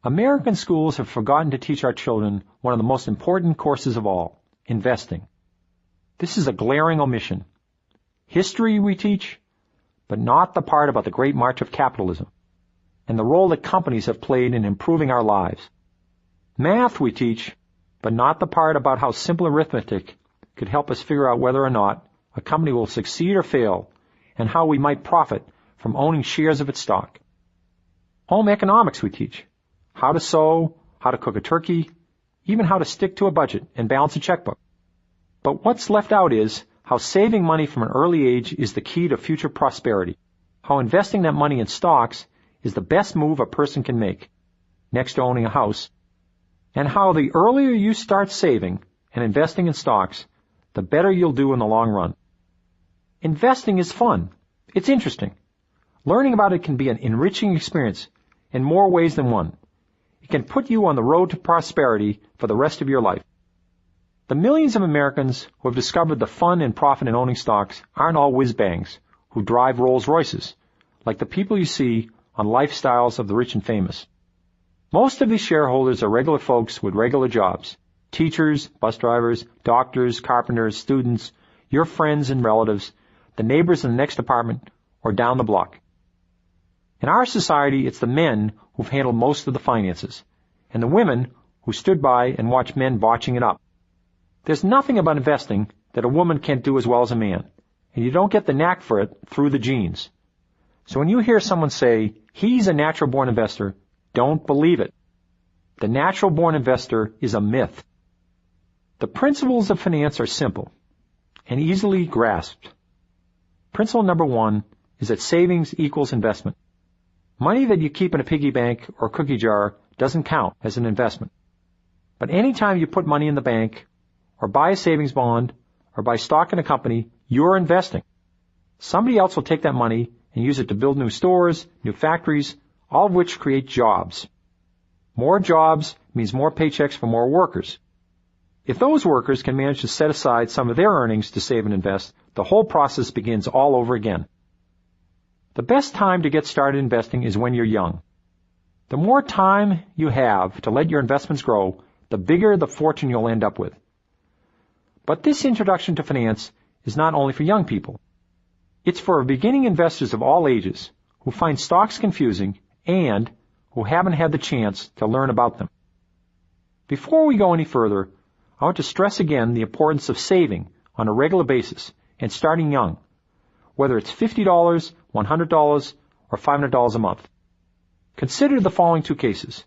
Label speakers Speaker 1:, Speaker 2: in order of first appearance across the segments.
Speaker 1: American schools have forgotten to teach our children one of the most important courses of all, investing. This is a glaring omission. History we teach, but not the part about the great march of capitalism and the role that companies have played in improving our lives. Math we teach, but not the part about how simple arithmetic could help us figure out whether or not a company will succeed or fail and how we might profit from owning shares of its stock. Home economics we teach, how to sew, how to cook a turkey, even how to stick to a budget and balance a checkbook. But what's left out is how saving money from an early age is the key to future prosperity, how investing that money in stocks is the best move a person can make, next to owning a house, and how the earlier you start saving and investing in stocks, the better you'll do in the long run. Investing is fun. It's interesting. Learning about it can be an enriching experience in more ways than one. It can put you on the road to prosperity for the rest of your life. The millions of Americans who have discovered the fun and profit in owning stocks aren't all whiz-bangs who drive Rolls Royces, like the people you see on Lifestyles of the Rich and Famous. Most of these shareholders are regular folks with regular jobs. Teachers, bus drivers, doctors, carpenters, students, your friends and relatives, the neighbors in the next apartment, or down the block. In our society, it's the men who've handled most of the finances, and the women who stood by and watched men botching it up. There's nothing about investing that a woman can't do as well as a man, and you don't get the knack for it through the genes. So when you hear someone say, he's a natural-born investor, don't believe it. The natural-born investor is a myth. The principles of finance are simple and easily grasped. Principle number 1 is that savings equals investment. Money that you keep in a piggy bank or cookie jar doesn't count as an investment. But any time you put money in the bank, or buy a savings bond, or buy stock in a company, you're investing. Somebody else will take that money and use it to build new stores, new factories, all of which create jobs. More jobs means more paychecks for more workers. If those workers can manage to set aside some of their earnings to save and invest, the whole process begins all over again. The best time to get started investing is when you're young. The more time you have to let your investments grow, the bigger the fortune you'll end up with. But this introduction to finance is not only for young people. It's for beginning investors of all ages who find stocks confusing and who haven't had the chance to learn about them. Before we go any further, I want to stress again the importance of saving on a regular basis and starting young, whether it's $50, $100, or $500 a month. Consider the following two cases: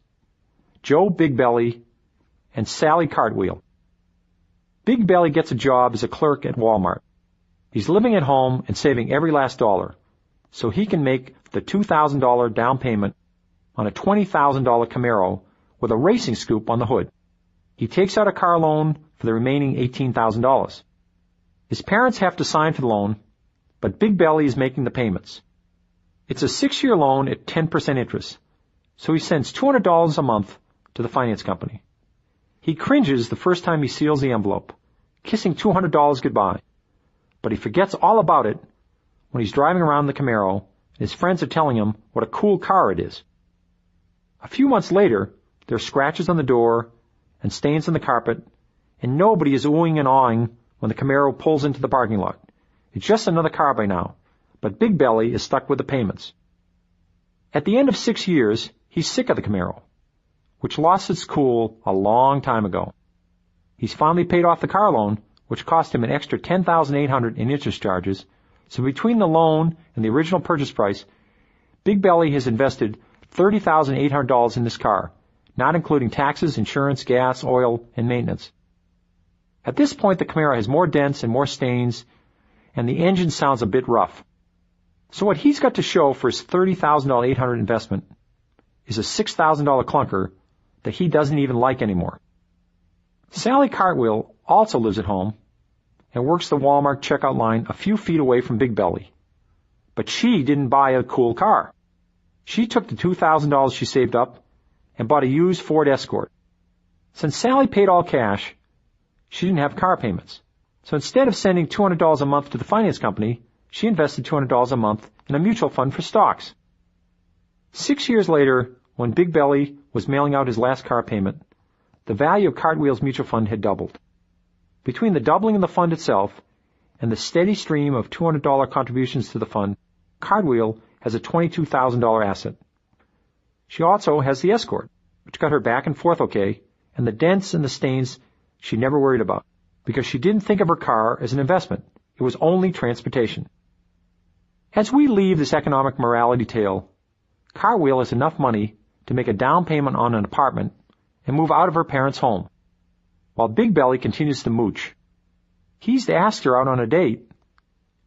Speaker 1: Joe Big Belly and Sally Cartwheel. Big Belly gets a job as a clerk at Walmart. He's living at home and saving every last dollar so he can make the $2,000 down payment on a $20,000 Camaro with a racing scoop on the hood. He takes out a car loan for the remaining $18,000. His parents have to sign for the loan, but Big Belly is making the payments. It's a 6-year loan at 10% interest, so he sends $200 a month to the finance company. He cringes the first time he seals the envelope, kissing $200 goodbye, but he forgets all about it when he's driving around the Camaro and his friends are telling him what a cool car it is. A few months later, there are scratches on the door and stains on the carpet, and nobody is oohing and awing when the Camaro pulls into the parking lot. It's just another car by now, but Big Belly is stuck with the payments. At the end of 6 years, he's sick of the Camaro, which lost its cool a long time ago. He's finally paid off the car loan, which cost him an extra $10,800 in interest charges, so between the loan and the original purchase price, Big Belly has invested $30,800 in this car, not including taxes, insurance, gas, oil, and maintenance. At this point, the Camaro has more dents and more stains, and the engine sounds a bit rough. So what he's got to show for his $30,800 investment is a $6,000 clunker that he doesn't even like anymore. Sally Cartwheel also lives at home and works the Walmart checkout line a few feet away from Big Belly. But she didn't buy a cool car. She took the $2,000 she saved up and bought a used Ford Escort. Since Sally paid all cash, she didn't have car payments. So instead of sending $200 a month to the finance company, she invested $200 a month in a mutual fund for stocks. 6 years later, when Big Belly was mailing out his last car payment, the value of Cartwheel's mutual fund had doubled. Between the doubling of the fund itself and the steady stream of $200 contributions to the fund, Cartwheel has a $22,000 asset. She also has the Escort, which got her back and forth okay, and the dents and the stains she never worried about, because she didn't think of her car as an investment. It was only transportation. As we leave this economic morality tale, Cartwheel has enough money to make a down payment on an apartment and move out of her parents' home, while Big Belly continues to mooch. He's asked her out on a date,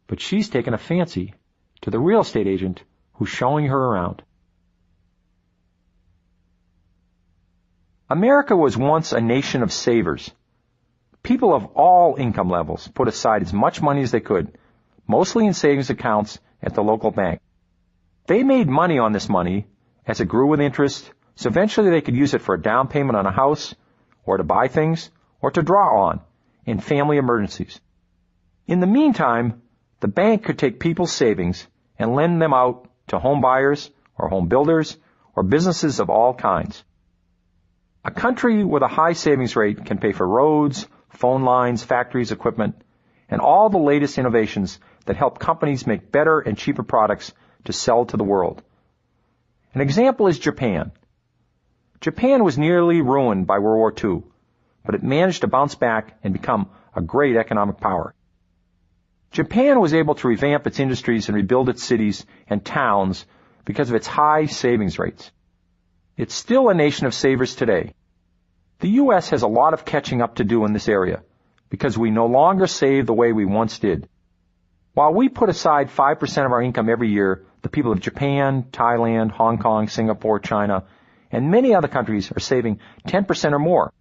Speaker 1: but she's taken a fancy to the real estate agent who's showing her around. America was once a nation of savers. People of all income levels put aside as much money as they could, mostly in savings accounts at the local bank. They made money on this money as it grew with interest, so eventually they could use it for a down payment on a house, or to buy things, or to draw on in family emergencies. In the meantime, the bank could take people's savings and lend them out to home buyers or home builders or businesses of all kinds. A country with a high savings rate can pay for roads, phone lines, factories, equipment, and all the latest innovations that help companies make better and cheaper products to sell to the world. An example is Japan. Japan was nearly ruined by World War II, but it managed to bounce back and become a great economic power. Japan was able to revamp its industries and rebuild its cities and towns because of its high savings rates. It's still a nation of savers today. The U.S. has a lot of catching up to do in this area because we no longer save the way we once did. While we put aside 5% of our income every year, the people of Japan, Thailand, Hong Kong, Singapore, China, and many other countries are saving 10% or more.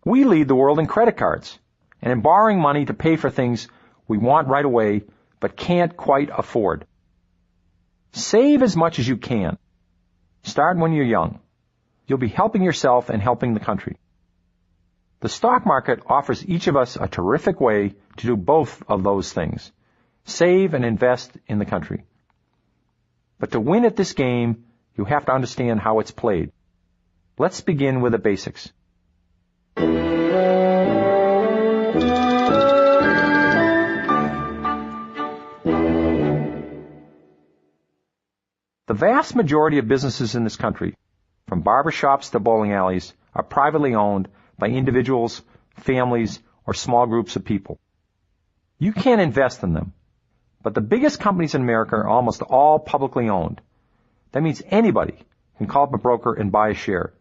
Speaker 1: We lead the world in credit cards and in borrowing money to pay for things we want right away but can't quite afford. Save as much as you can. Start when you're young. You'll be helping yourself and helping the country. The stock market offers each of us a terrific way to do both of those things. Save and invest in the country. But to win at this game, you have to understand how it's played. Let's begin with the basics. The vast majority of businesses in this country, from barbershops to bowling alleys, are privately owned by individuals, families, or small groups of people. You can't invest in them, but the biggest companies in America are almost all publicly owned. That means anybody can call up a broker and buy a share.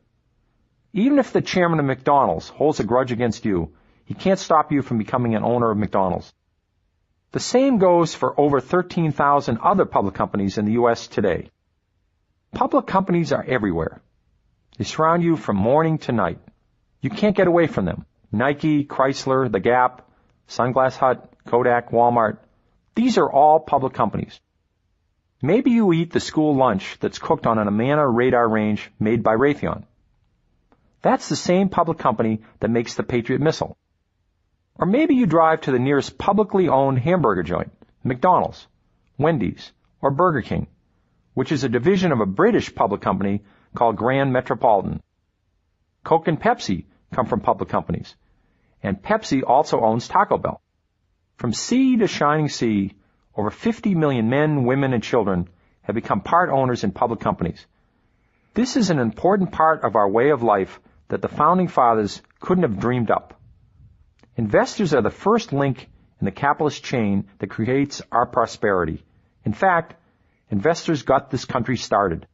Speaker 1: Even if the chairman of McDonald's holds a grudge against you, he can't stop you from becoming an owner of McDonald's. The same goes for over 13,000 other public companies in the U.S. today. Public companies are everywhere. They surround you from morning to night. You can't get away from them. Nike, Chrysler, The Gap, Sunglass Hut, Kodak, Walmart. These are all public companies. Maybe you eat the school lunch that's cooked on an Amana radar range made by Raytheon. That's the same public company that makes the Patriot missile. Or maybe you drive to the nearest publicly owned hamburger joint, McDonald's, Wendy's, or Burger King, which is a division of a British public company called Grand Metropolitan. Coke and Pepsi come from public companies, and Pepsi also owns Taco Bell. From sea to shining sea, over 50 million men, women, and children have become part owners in public companies. This is an important part of our way of life that the Founding Fathers couldn't have dreamed up. Investors are the first link in the capitalist chain that creates our prosperity. In fact, investors got this country started.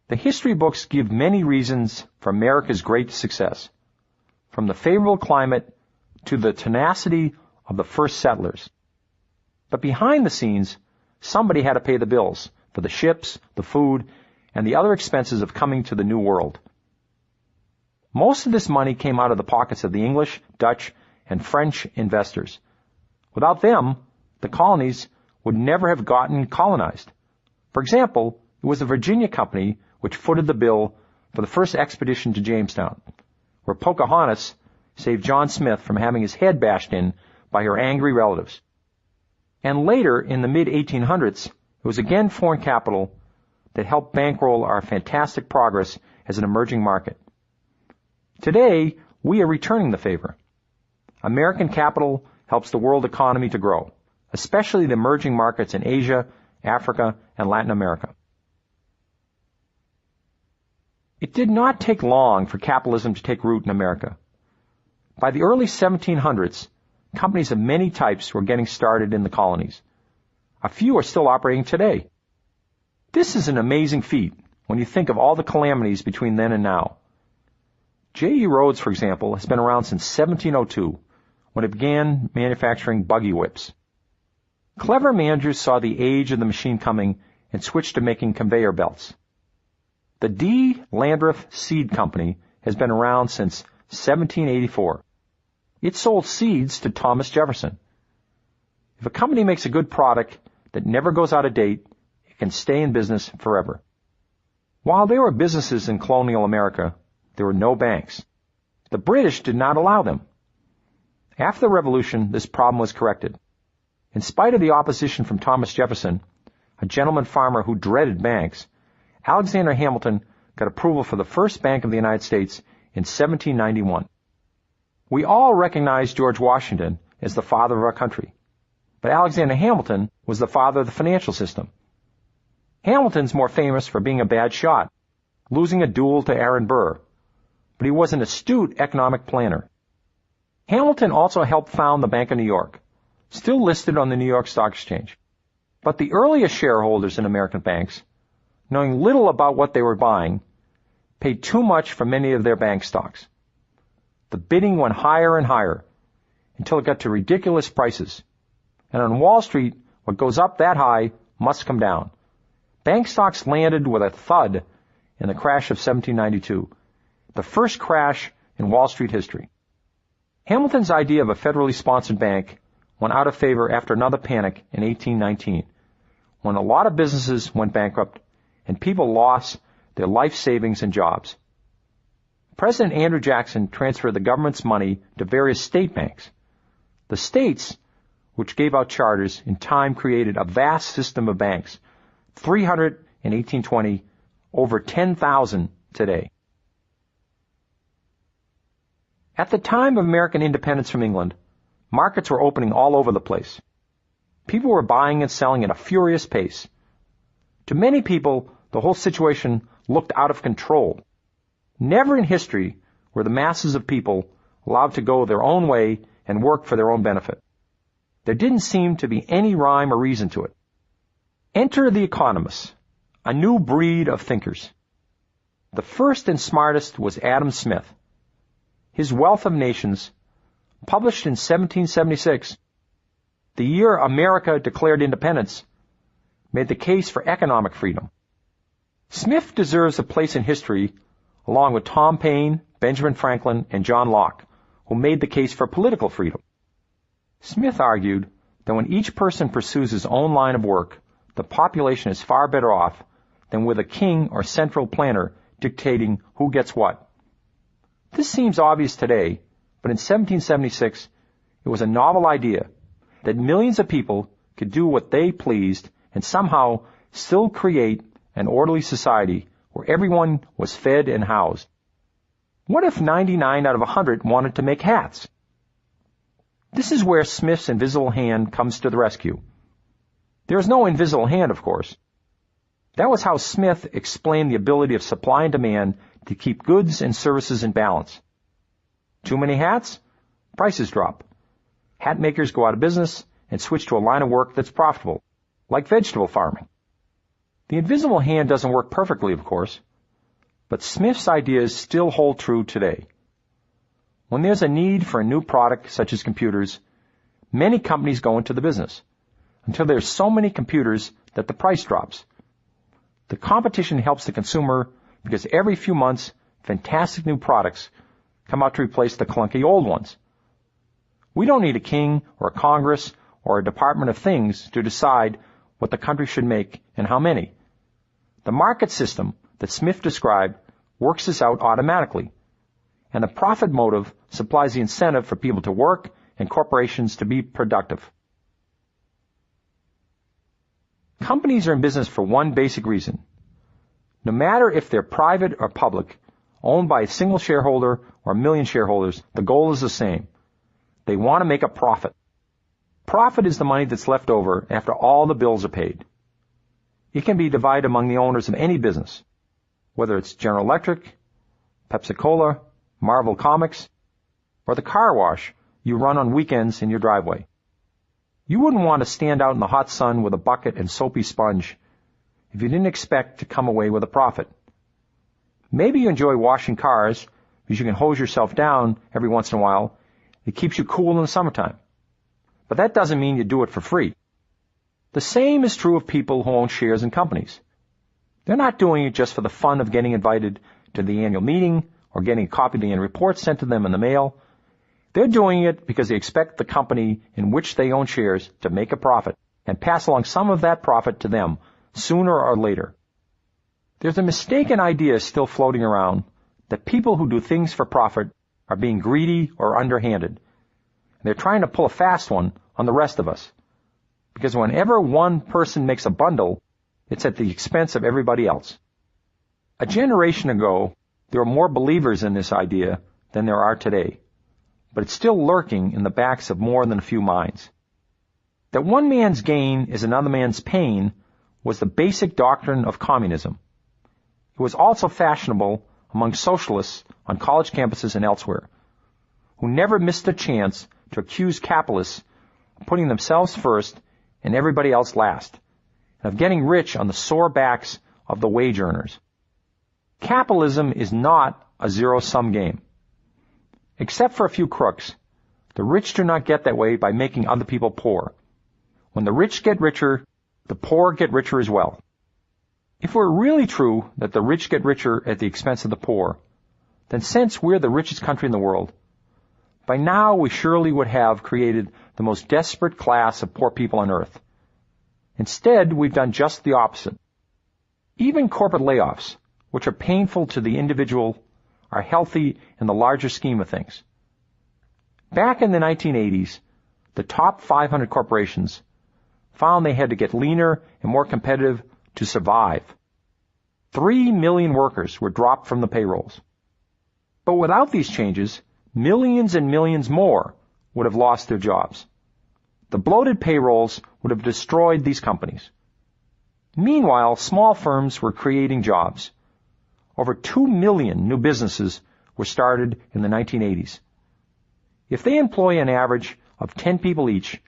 Speaker 1: The history books give many reasons for America's great success, from the favorable climate to the tenacity of the first settlers. But behind the scenes, somebody had to pay the bills for the ships, the food, and the other expenses of coming to the New World. Most of this money came out of the pockets of the English, Dutch, and French investors. Without them, the colonies would never have gotten colonized. For example, it was the Virginia Company which footed the bill for the first expedition to Jamestown, where Pocahontas saved John Smith from having his head bashed in by her angry relatives. And later, in the mid-1800s, it was again foreign capital, that helped bankroll our fantastic progress as an emerging market. Today, we are returning the favor. American capital helps the world economy to grow, especially the emerging markets in Asia, Africa, and Latin America. It did not take long for capitalism to take root in America. By the early 1700s, companies of many types were getting started in the colonies. A few are still operating today. This is an amazing feat when you think of all the calamities between then and now. J.E. Rhodes, for example, has been around since 1702, when it began manufacturing buggy whips. Clever managers saw the age of the machine coming and switched to making conveyor belts. The D. Landreth Seed Company has been around since 1784. It sold seeds to Thomas Jefferson. If a company makes a good product that never goes out of date, it can stay in business forever. While there were businesses in colonial America, there were no banks. The British did not allow them. After the Revolution, this problem was corrected. In spite of the opposition from Thomas Jefferson, a gentleman farmer who dreaded banks, Alexander Hamilton got approval for the first Bank of the United States in 1791. We all recognize George Washington as the father of our country, but Alexander Hamilton was the father of the financial system. Hamilton's more famous for being a bad shot, losing a duel to Aaron Burr, but he was an astute economic planner. Hamilton also helped found the Bank of New York, still listed on the New York Stock Exchange. But the earliest shareholders in American banks, knowing little about what they were buying, paid too much for many of their bank stocks. The bidding went higher and higher until it got to ridiculous prices. And on Wall Street, what goes up that high must come down. Bank stocks landed with a thud in the crash of 1792, the first crash in Wall Street history. Hamilton's idea of a federally sponsored bank went out of favor after another panic in 1819, when a lot of businesses went bankrupt and people lost their life savings and jobs. President Andrew Jackson transferred the government's money to various state banks. The states, which gave out charters, in time created a vast system of banks, 300 in 1820, over 10,000 today. At the time of American independence from England, markets were opening all over the place. People were buying and selling at a furious pace. To many people, the whole situation looked out of control. Never in history were the masses of people allowed to go their own way and work for their own benefit. There didn't seem to be any rhyme or reason to it. Enter the economists, a new breed of thinkers. The first and smartest was Adam Smith. His Wealth of Nations, published in 1776, the year America declared independence, made the case for economic freedom. Smith deserves a place in history along with Tom Paine, Benjamin Franklin, and John Locke, who made the case for political freedom. Smith argued that when each person pursues his own line of work, the population is far better off than with a king or central planner dictating who gets what. This seems obvious today, but in 1776, it was a novel idea that millions of people could do what they pleased and somehow still create an orderly society where everyone was fed and housed. What if 99 out of 100 wanted to make hats? This is where Smith's invisible hand comes to the rescue. There is no invisible hand, of course. That was how Smith explained the ability of supply and demand to keep goods and services in balance. Too many hats? Prices drop. Hat makers go out of business and switch to a line of work that's profitable, like vegetable farming. The invisible hand doesn't work perfectly, of course, but Smith's ideas still hold true today. When there's a need for a new product, such as computers, many companies go into the business until there's so many computers that the price drops. The competition helps the consumer because every few months, fantastic new products come out to replace the clunky old ones. We don't need a king or a Congress or a Department of Things to decide what the country should make and how many. The market system that Smith described works this out automatically, and the profit motive supplies the incentive for people to work and corporations to be productive. Companies are in business for one basic reason: No matter if they're private or public, owned by a single shareholder or a million shareholders, the goal is the same. They want to make a profit. Profit is the money that's left over after all the bills are paid. It can be divided among the owners of any business, whether it's General Electric, Pepsi-Cola, Marvel Comics, or the car wash you run on weekends in your driveway. You wouldn't want to stand out in the hot sun with a bucket and soapy sponge if you didn't expect to come away with a profit. Maybe you enjoy washing cars because you can hose yourself down every once in a while. It keeps you cool in the summertime. But that doesn't mean you do it for free. The same is true of people who own shares in companies. They're not doing it just for the fun of getting invited to the annual meeting or getting a copy of the annual report sent to them in the mail. They're doing it because they expect the company in which they own shares to make a profit and pass along some of that profit to them sooner or later. There's a mistaken idea still floating around that people who do things for profit are being greedy or underhanded. They're trying to pull a fast one on the rest of us. Because whenever one person makes a bundle, it's at the expense of everybody else. A generation ago, there were more believers in this idea than there are today. But it's still lurking in the backs of more than a few minds. That one man's gain is another man's pain was the basic doctrine of communism. It was also fashionable among socialists on college campuses and elsewhere, who never missed a chance to accuse capitalists of putting themselves first and everybody else last, and of getting rich on the sore backs of the wage earners. Capitalism is not a zero-sum game. Except for a few crooks, the rich do not get that way by making other people poor. When the rich get richer, the poor get richer as well. If it were really true that the rich get richer at the expense of the poor, then since we're the richest country in the world, by now we surely would have created the most desperate class of poor people on earth. Instead, we've done just the opposite. Even corporate layoffs, which are painful to the individual, are healthy in the larger scheme of things. Back in the 1980s, the top 500 corporations found they had to get leaner and more competitive to survive. 3 million workers were dropped from the payrolls. But without these changes, millions and millions more would have lost their jobs. The bloated payrolls would have destroyed these companies. Meanwhile, small firms were creating jobs. Over 2 million new businesses were started in the 1980s. If they employ an average of 10 people each,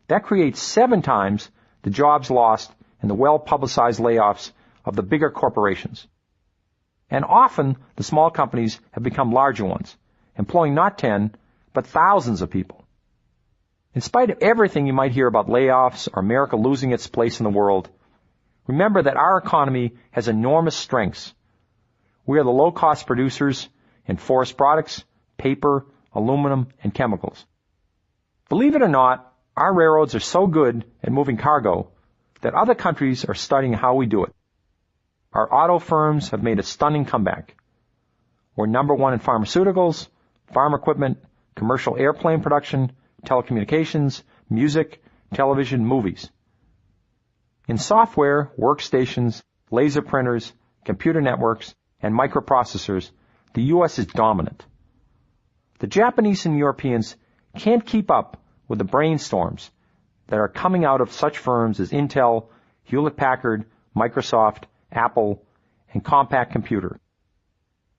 Speaker 1: that creates 7 times the jobs lost in the well-publicized layoffs of the bigger corporations. And often, the small companies have become larger ones, employing not 10, but thousands of people. In spite of everything you might hear about layoffs or America losing its place in the world, remember that our economy has enormous strengths. We are the low-cost producers in forest products, paper, aluminum, and chemicals. Believe it or not, our railroads are so good at moving cargo that other countries are studying how we do it. Our auto firms have made a stunning comeback. We're number 1 in pharmaceuticals, farm equipment, commercial airplane production, telecommunications, music, television, movies. In software, workstations, laser printers, computer networks, and microprocessors, the U.S. is dominant. The Japanese and Europeans can't keep up with the brainstorms that are coming out of such firms as Intel, Hewlett-Packard, Microsoft, Apple, and Compaq Computer.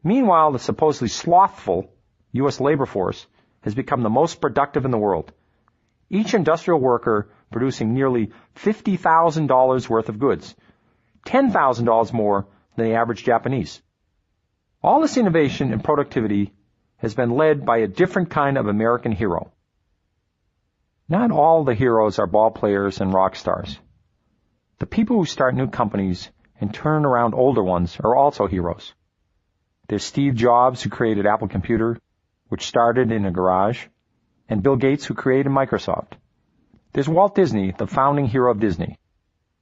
Speaker 1: Meanwhile, the supposedly slothful U.S. labor force has become the most productive in the world. Each industrial worker producing nearly $50,000 worth of goods, $10,000 more than the average Japanese. All this innovation and productivity has been led by a different kind of American hero. Not all the heroes are ball players and rock stars. The people who start new companies and turn around older ones are also heroes. There's Steve Jobs, who created Apple Computer, which started in a garage, and Bill Gates, who created Microsoft. There's Walt Disney, the founding hero of Disney,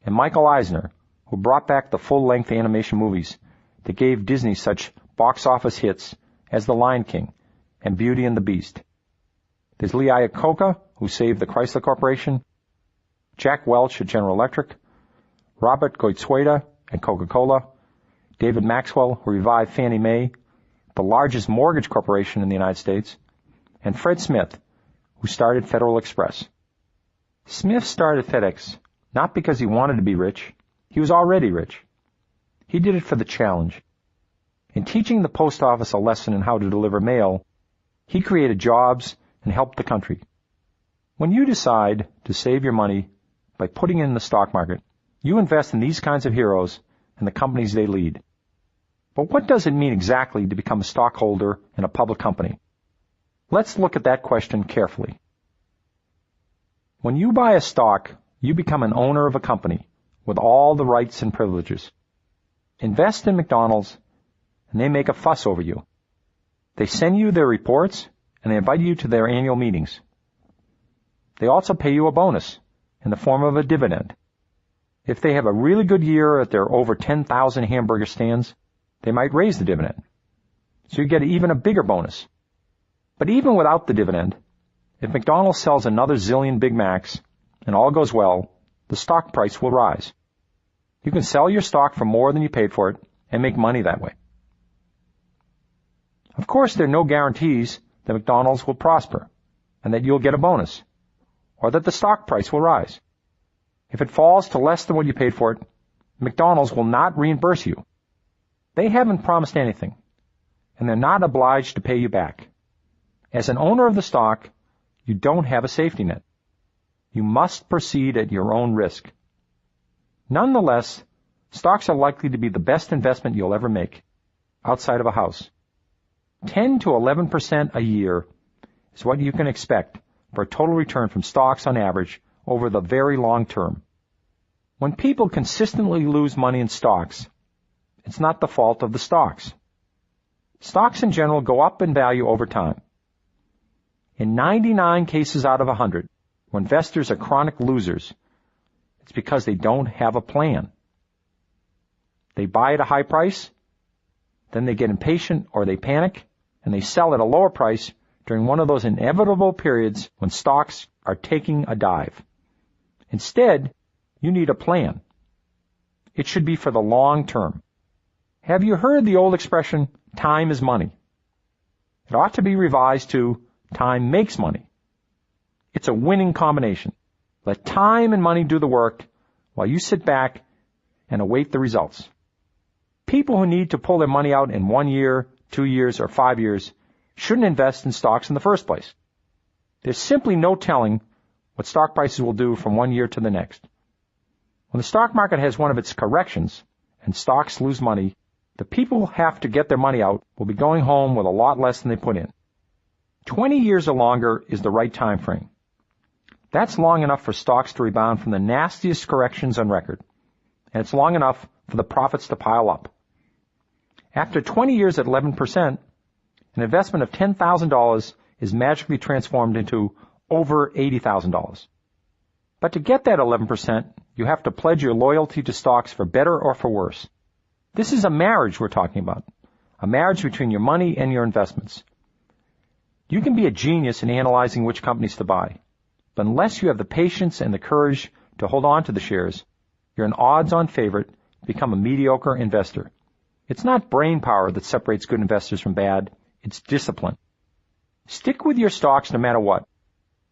Speaker 1: and Michael Eisner, who brought back the full-length animation movies that gave Disney such box office hits as The Lion King and Beauty and the Beast. There's Lee Iacocca, who saved the Chrysler Corporation, Jack Welch at General Electric, Robert Goizueta at Coca-Cola, David Maxwell, who revived Fannie Mae, the largest mortgage corporation in the United States, and Fred Smith, who started Federal Express. Smith started FedEx not because he wanted to be rich. He was already rich. He did it for the challenge. In teaching the post office a lesson in how to deliver mail, he created jobs and helped the country. When you decide to save your money by putting it in the stock market, you invest in these kinds of heroes and the companies they lead. But what does it mean exactly to become a stockholder in a public company? Let's look at that question carefully. When you buy a stock, you become an owner of a company with all the rights and privileges. Invest in McDonald's, and they make a fuss over you. They send you their reports, and they invite you to their annual meetings. They also pay you a bonus in the form of a dividend. If they have a really good year at their over 10,000 hamburger stands, they might raise the dividend. So you get even a bigger bonus. But even without the dividend, if McDonald's sells another zillion Big Macs and all goes well, the stock price will rise. You can sell your stock for more than you paid for it and make money that way. Of course, there are no guarantees that McDonald's will prosper and that you'll get a bonus or that the stock price will rise. If it falls to less than what you paid for it, McDonald's will not reimburse you. They haven't promised anything, and they're not obliged to pay you back. As an owner of the stock, you don't have a safety net. You must proceed at your own risk. Nonetheless, stocks are likely to be the best investment you'll ever make, outside of a house. 10 to 11% a year is what you can expect for a total return from stocks on average over the very long term. When people consistently lose money in stocks, it's not the fault of the stocks. Stocks in general go up in value over time. In 99 cases out of 100, when investors are chronic losers, it's because they don't have a plan. They buy at a high price, then they get impatient or they panic, and they sell at a lower price during one of those inevitable periods when stocks are taking a dive. Instead, you need a plan. It should be for the long term. Have you heard the old expression, time is money? It ought to be revised to, time makes money. It's a winning combination. Let time and money do the work while you sit back and await the results. People who need to pull their money out in 1 year, 2 years, or 5 years shouldn't invest in stocks in the first place. There's simply no telling what stock prices will do from 1 year to the next. When the stock market has one of its corrections and stocks lose money, the people who have to get their money out will be going home with a lot less than they put in. 20 years or longer is the right time frame. That's long enough for stocks to rebound from the nastiest corrections on record, and it's long enough for the profits to pile up. After 20 years at 11%, an investment of $10,000 is magically transformed into over $80,000. But to get that 11%, you have to pledge your loyalty to stocks for better or for worse. This is a marriage we're talking about, a marriage between your money and your investments. You can be a genius in analyzing which companies to buy, but unless you have the patience and the courage to hold on to the shares, you're an odds-on favorite to become a mediocre investor. It's not brain power that separates good investors from bad, it's discipline. Stick with your stocks no matter what.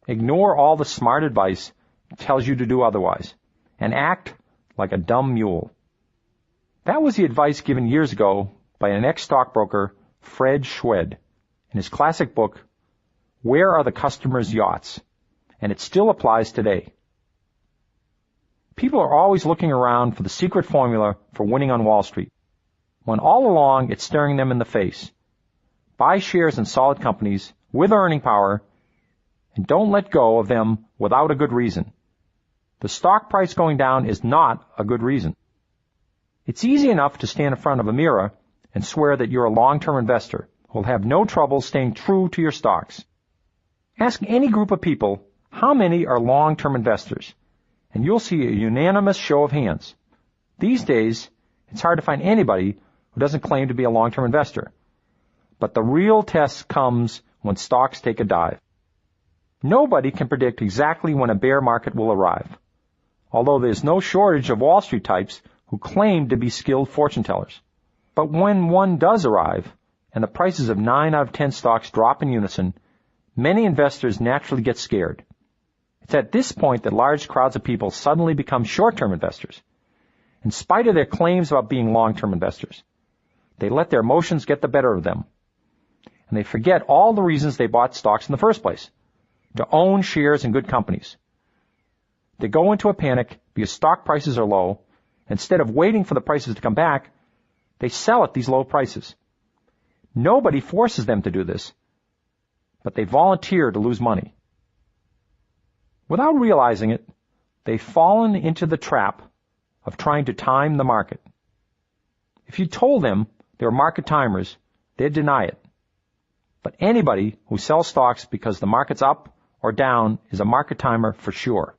Speaker 1: Ignore all the smart advice that tells you to do otherwise, and act like a dumb mule. That was the advice given years ago by an ex-stockbroker, Fred Schwed, in his classic book, Where Are the Customer's Yachts? And it still applies today. People are always looking around for the secret formula for winning on Wall Street, when all along it's staring them in the face. Buy shares in solid companies with earning power, and don't let go of them without a good reason. The stock price going down is not a good reason. It's easy enough to stand in front of a mirror and swear that you're a long-term investor who will have no trouble staying true to your stocks. Ask any group of people how many are long-term investors, and you'll see a unanimous show of hands. These days, it's hard to find anybody who doesn't claim to be a long-term investor. But the real test comes when stocks take a dive. Nobody can predict exactly when a bear market will arrive, although there's no shortage of Wall Street types who claim to be skilled fortune tellers. But when one does arrive, and the prices of 9 out of 10 stocks drop in unison, many investors naturally get scared. It's at this point that large crowds of people suddenly become short-term investors, in spite of their claims about being long-term investors. They let their emotions get the better of them, and they forget all the reasons they bought stocks in the first place, to own shares in good companies. They go into a panic because stock prices are low. Instead of waiting for the prices to come back, they sell at these low prices. Nobody forces them to do this, but they volunteer to lose money. Without realizing it, they've fallen into the trap of trying to time the market. If you told them they were market timers, they'd deny it. But anybody who sells stocks because the market's up or down is a market timer for sure.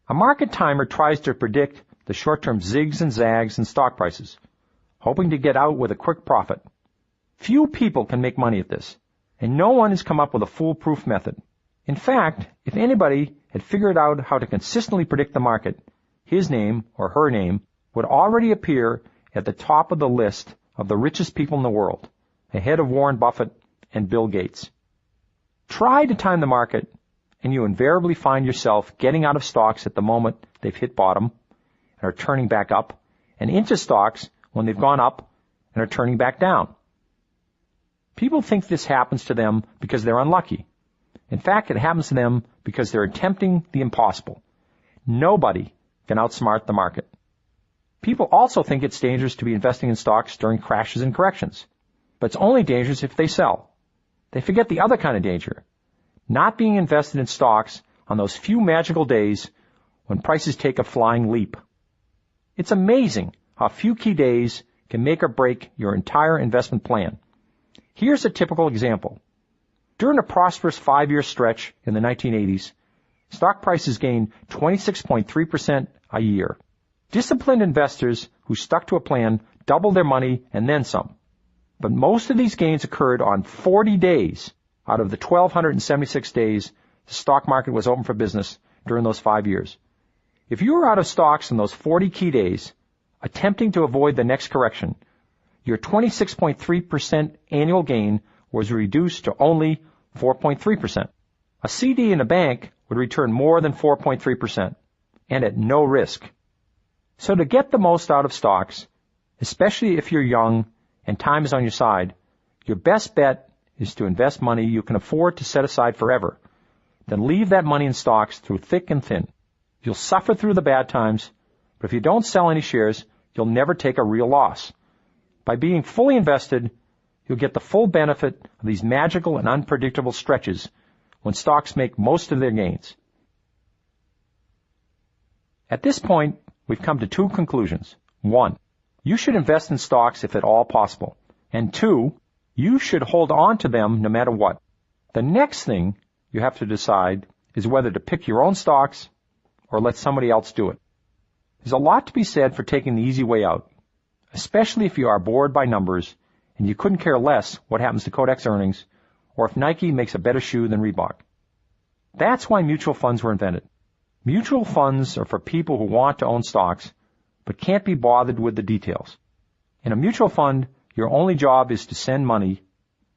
Speaker 1: A market timer tries to predict the short-term zigs and zags in stock prices, hoping to get out with a quick profit. Few people can make money at this, and no one has come up with a foolproof method. In fact, if anybody had figured out how to consistently predict the market, his name or her name would already appear at the top of the list of the richest people in the world, ahead of Warren Buffett and Bill Gates. Try to time the market, and you invariably find yourself getting out of stocks at the moment they've hit bottom and are turning back up, and into stocks when they've gone up and are turning back down. People think this happens to them because they're unlucky. In fact, it happens to them because they're attempting the impossible. Nobody can outsmart the market. People also think it's dangerous to be investing in stocks during crashes and corrections. But it's only dangerous if they sell. They forget the other kind of danger, not being invested in stocks on those few magical days when prices take a flying leap. It's amazing how few key days can make or break your entire investment plan. Here's a typical example. During a prosperous 5-year stretch in the 1980s, stock prices gained 26.3% a year. Disciplined investors who stuck to a plan doubled their money and then some. But most of these gains occurred on 40 days out of the 1,276 days the stock market was open for business during those 5 years. If you were out of stocks in those 40 key days, attempting to avoid the next correction, your 26.3% annual gain was reduced to only 4.3%. A CD in a bank would return more than 4.3%, and at no risk. So to get the most out of stocks, especially if you're young and time is on your side, your best bet is to invest money you can afford to set aside forever, then leave that money in stocks through thick and thin. You'll suffer through the bad times, but if you don't sell any shares, you'll never take a real loss. By being fully invested, you'll get the full benefit of these magical and unpredictable stretches when stocks make most of their gains. At this point, we've come to 2 conclusions. 1, you should invest in stocks if at all possible. And 2, you should hold on to them no matter what. The next thing you have to decide is whether to pick your own stocks or let somebody else do it. There's a lot to be said for taking the easy way out, especially if you are bored by numbers and you couldn't care less what happens to Kodak's earnings or if Nike makes a better shoe than Reebok. That's why mutual funds were invented. Mutual funds are for people who want to own stocks but can't be bothered with the details. In a mutual fund, your only job is to send money,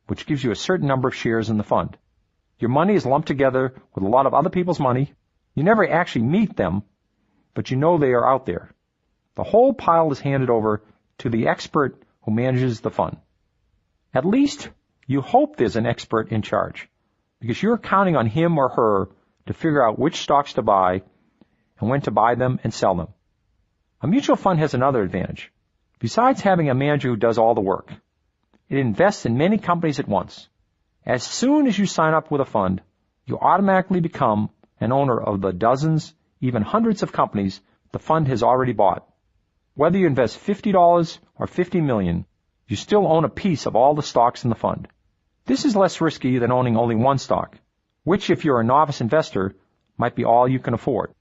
Speaker 1: which gives you a certain number of shares in the fund. Your money is lumped together with a lot of other people's money. You never actually meet them, but you know they are out there. The whole pile is handed over to the expert who manages the fund. At least you hope there's an expert in charge, because you're counting on him or her to figure out which stocks to buy and when to buy them and sell them. A mutual fund has another advantage. Besides having a manager who does all the work, it invests in many companies at once. As soon as you sign up with a fund, you automatically become an owner of the dozens, even hundreds of companies the fund has already bought. Whether you invest $50 or $50 million, you still own a piece of all the stocks in the fund. This is less risky than owning only one stock, which, if you're a novice investor, might be all you can afford.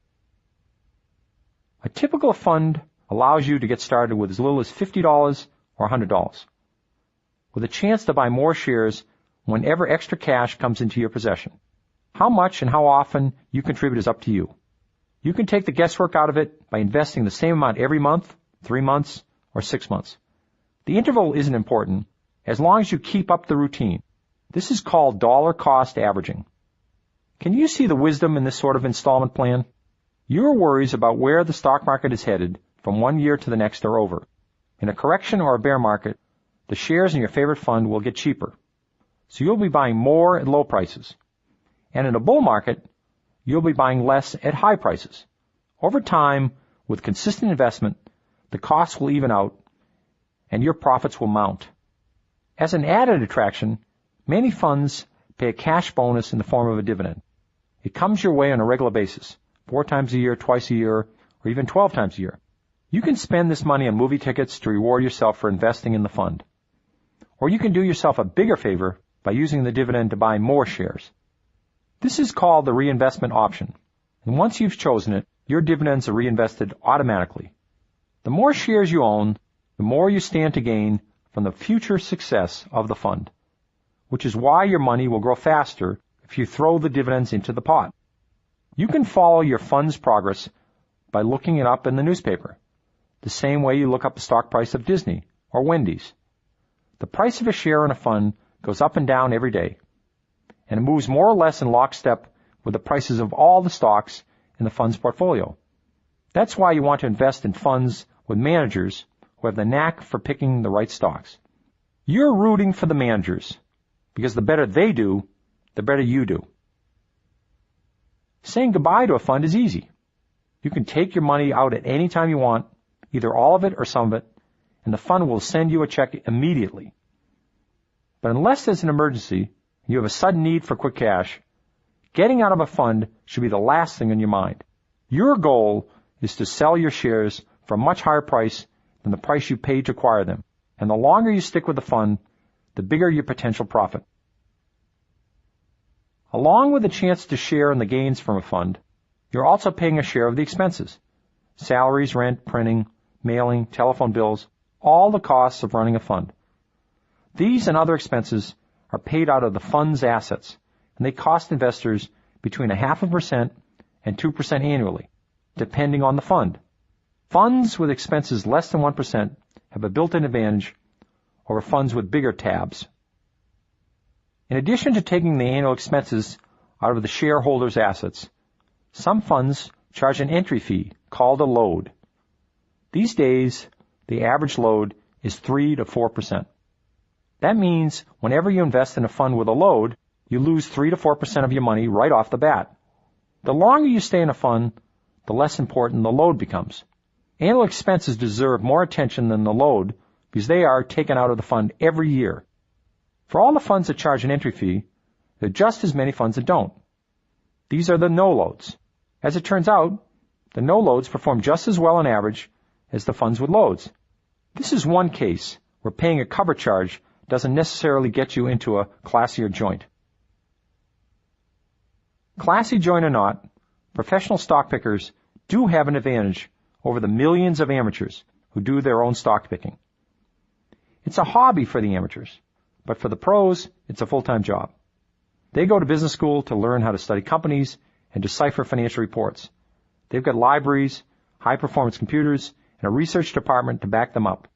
Speaker 1: A typical fund allows you to get started with as little as $50 or $100, with a chance to buy more shares whenever extra cash comes into your possession. How much and how often you contribute is up to you. You can take the guesswork out of it by investing the same amount every month, 3 months, or 6 months. The interval isn't important as long as you keep up the routine. This is called dollar cost averaging. Can you see the wisdom in this sort of installment plan? Your worries about where the stock market is headed from one year to the next are over. In a correction or a bear market, the shares in your favorite fund will get cheaper. So you'll be buying more at low prices. And in a bull market, you'll be buying less at high prices. Over time, with consistent investment, the costs will even out and your profits will mount. As an added attraction, many funds pay a cash bonus in the form of a dividend. It comes your way on a regular basis, 4 times a year, twice a year, or even 12 times a year. You can spend this money on movie tickets to reward yourself for investing in the fund. Or you can do yourself a bigger favor by using the dividend to buy more shares. This is called the reinvestment option. And once you've chosen it, your dividends are reinvested automatically. The more shares you own, the more you stand to gain from the future success of the fund, which is why your money will grow faster if you throw the dividends into the pot. You can follow your fund's progress by looking it up in the newspaper, the same way you look up the stock price of Disney or Wendy's. The price of a share in a fund goes up and down every day, and it moves more or less in lockstep with the prices of all the stocks in the fund's portfolio. That's why you want to invest in funds with managers who have the knack for picking the right stocks. You're rooting for the managers, because the better they do, the better you do. Saying goodbye to a fund is easy. You can take your money out at any time you want, either all of it or some of it, and the fund will send you a check immediately. But unless there's an emergency and you have a sudden need for quick cash, getting out of a fund should be the last thing on your mind. Your goal is to sell your shares for a much higher price than the price you paid to acquire them. And the longer you stick with the fund, the bigger your potential profit. Along with the chance to share in the gains from a fund, you're also paying a share of the expenses. Salaries, rent, printing, mailing, telephone bills, all the costs of running a fund. These and other expenses are paid out of the fund's assets, and they cost investors between 0.5% and 2% annually, depending on the fund. Funds with expenses less than 1% have a built-in advantage over funds with bigger tabs. In addition to taking the annual expenses out of the shareholders' assets, some funds charge an entry fee called a load. These days, the average load is 3 to 4%. That means whenever you invest in a fund with a load, you lose 3 to 4% of your money right off the bat. The longer you stay in a fund, the less important the load becomes. Annual expenses deserve more attention than the load because they are taken out of the fund every year. For all the funds that charge an entry fee, there are just as many funds that don't. These are the no-loads. As it turns out, the no-loads perform just as well on average as the funds with loads. This is one case where paying a cover charge doesn't necessarily get you into a classier joint. Classy joint or not, professional stock pickers do have an advantage over the millions of amateurs who do their own stock picking. It's a hobby for the amateurs, but for the pros, it's a full-time job. They go to business school to learn how to study companies and decipher financial reports. They've got libraries, high-performance computers, and a research department to back them up.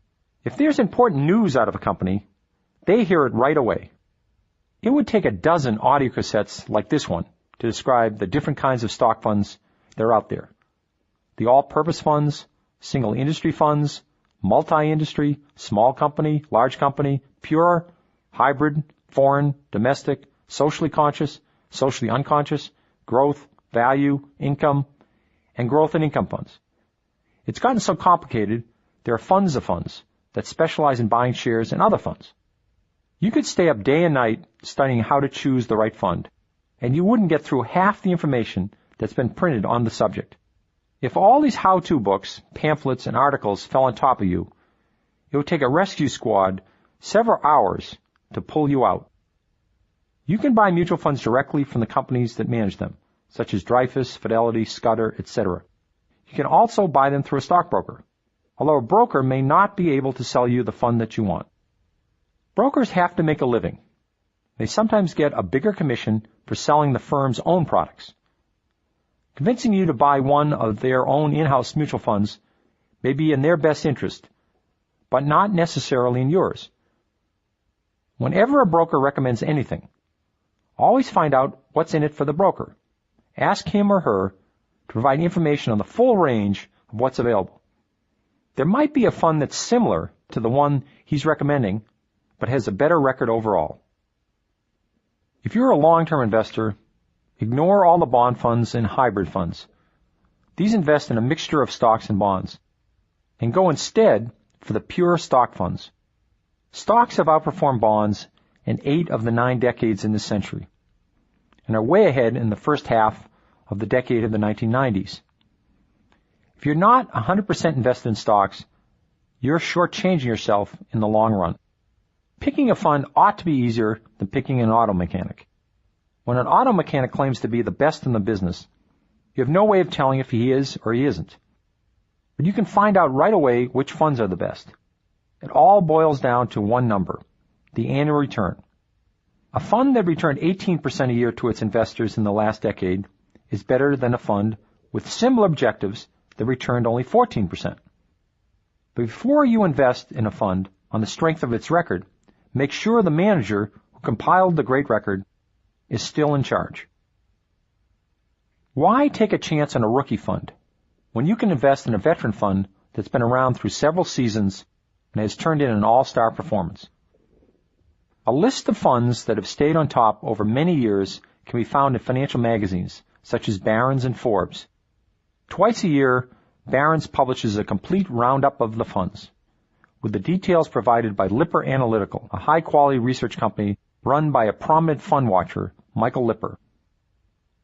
Speaker 1: If there's important news out of a company, they hear it right away. It would take a dozen audio cassettes like this one to describe the different kinds of stock funds that are out there. The all-purpose funds, single industry funds, multi-industry, small company, large company, pure, hybrid, foreign, domestic, socially conscious, socially unconscious, growth, value, income, and growth and income funds. It's gotten so complicated, there are funds of funds that specialize in buying shares in other funds. You could stay up day and night studying how to choose the right fund, and you wouldn't get through half the information that's been printed on the subject. If all these how-to books, pamphlets, and articles fell on top of you, it would take a rescue squad several hours to pull you out. You can buy mutual funds directly from the companies that manage them, such as Dreyfus, Fidelity, Scudder, etc. You can also buy them through a stockbroker, although a broker may not be able to sell you the fund that you want. Brokers have to make a living. They sometimes get a bigger commission for selling the firm's own products. Convincing you to buy one of their own in-house mutual funds may be in their best interest, but not necessarily in yours. Whenever a broker recommends anything, always find out what's in it for the broker. Ask him or her to provide information on the full range of what's available. There might be a fund that's similar to the one he's recommending, but has a better record overall. If you're a long-term investor, ignore all the bond funds and hybrid funds. These invest in a mixture of stocks and bonds, and go instead for the pure stock funds. Stocks have outperformed bonds in 8 of the 9 decades in this century, and are way ahead in the first half of the decade of the 1990s. If you're not 100% invested in stocks, you're shortchanging yourself in the long run. Picking a fund ought to be easier than picking an auto mechanic. When an auto mechanic claims to be the best in the business, you have no way of telling if he is or he isn't. But you can find out right away which funds are the best. It all boils down to one number, the annual return. A fund that returned 18% a year to its investors in the last decade is better than a fund with similar objectives that returned only 14%. But before you invest in a fund on the strength of its record, make sure the manager who compiled the great record is still in charge. Why take a chance on a rookie fund when you can invest in a veteran fund that's been around through several seasons and has turned in an all-star performance? A list of funds that have stayed on top over many years can be found in financial magazines such as Barron's and Forbes. Twice a year, Barron's publishes a complete roundup of the funds, with the details provided by Lipper Analytical, a high-quality research company run by a prominent fund watcher, Michael Lipper.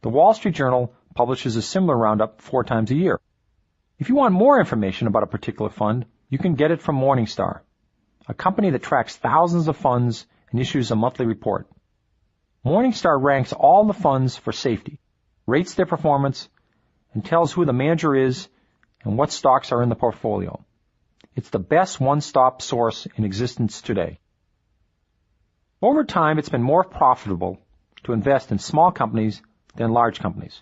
Speaker 1: The Wall Street Journal publishes a similar roundup 4 times a year. If you want more information about a particular fund, you can get it from Morningstar, a company that tracks thousands of funds and issues a monthly report. Morningstar ranks all the funds for safety, rates their performance, and tells who the manager is and what stocks are in the portfolio. It's the best one-stop source in existence today. Over time, it's been more profitable to invest in small companies than large companies.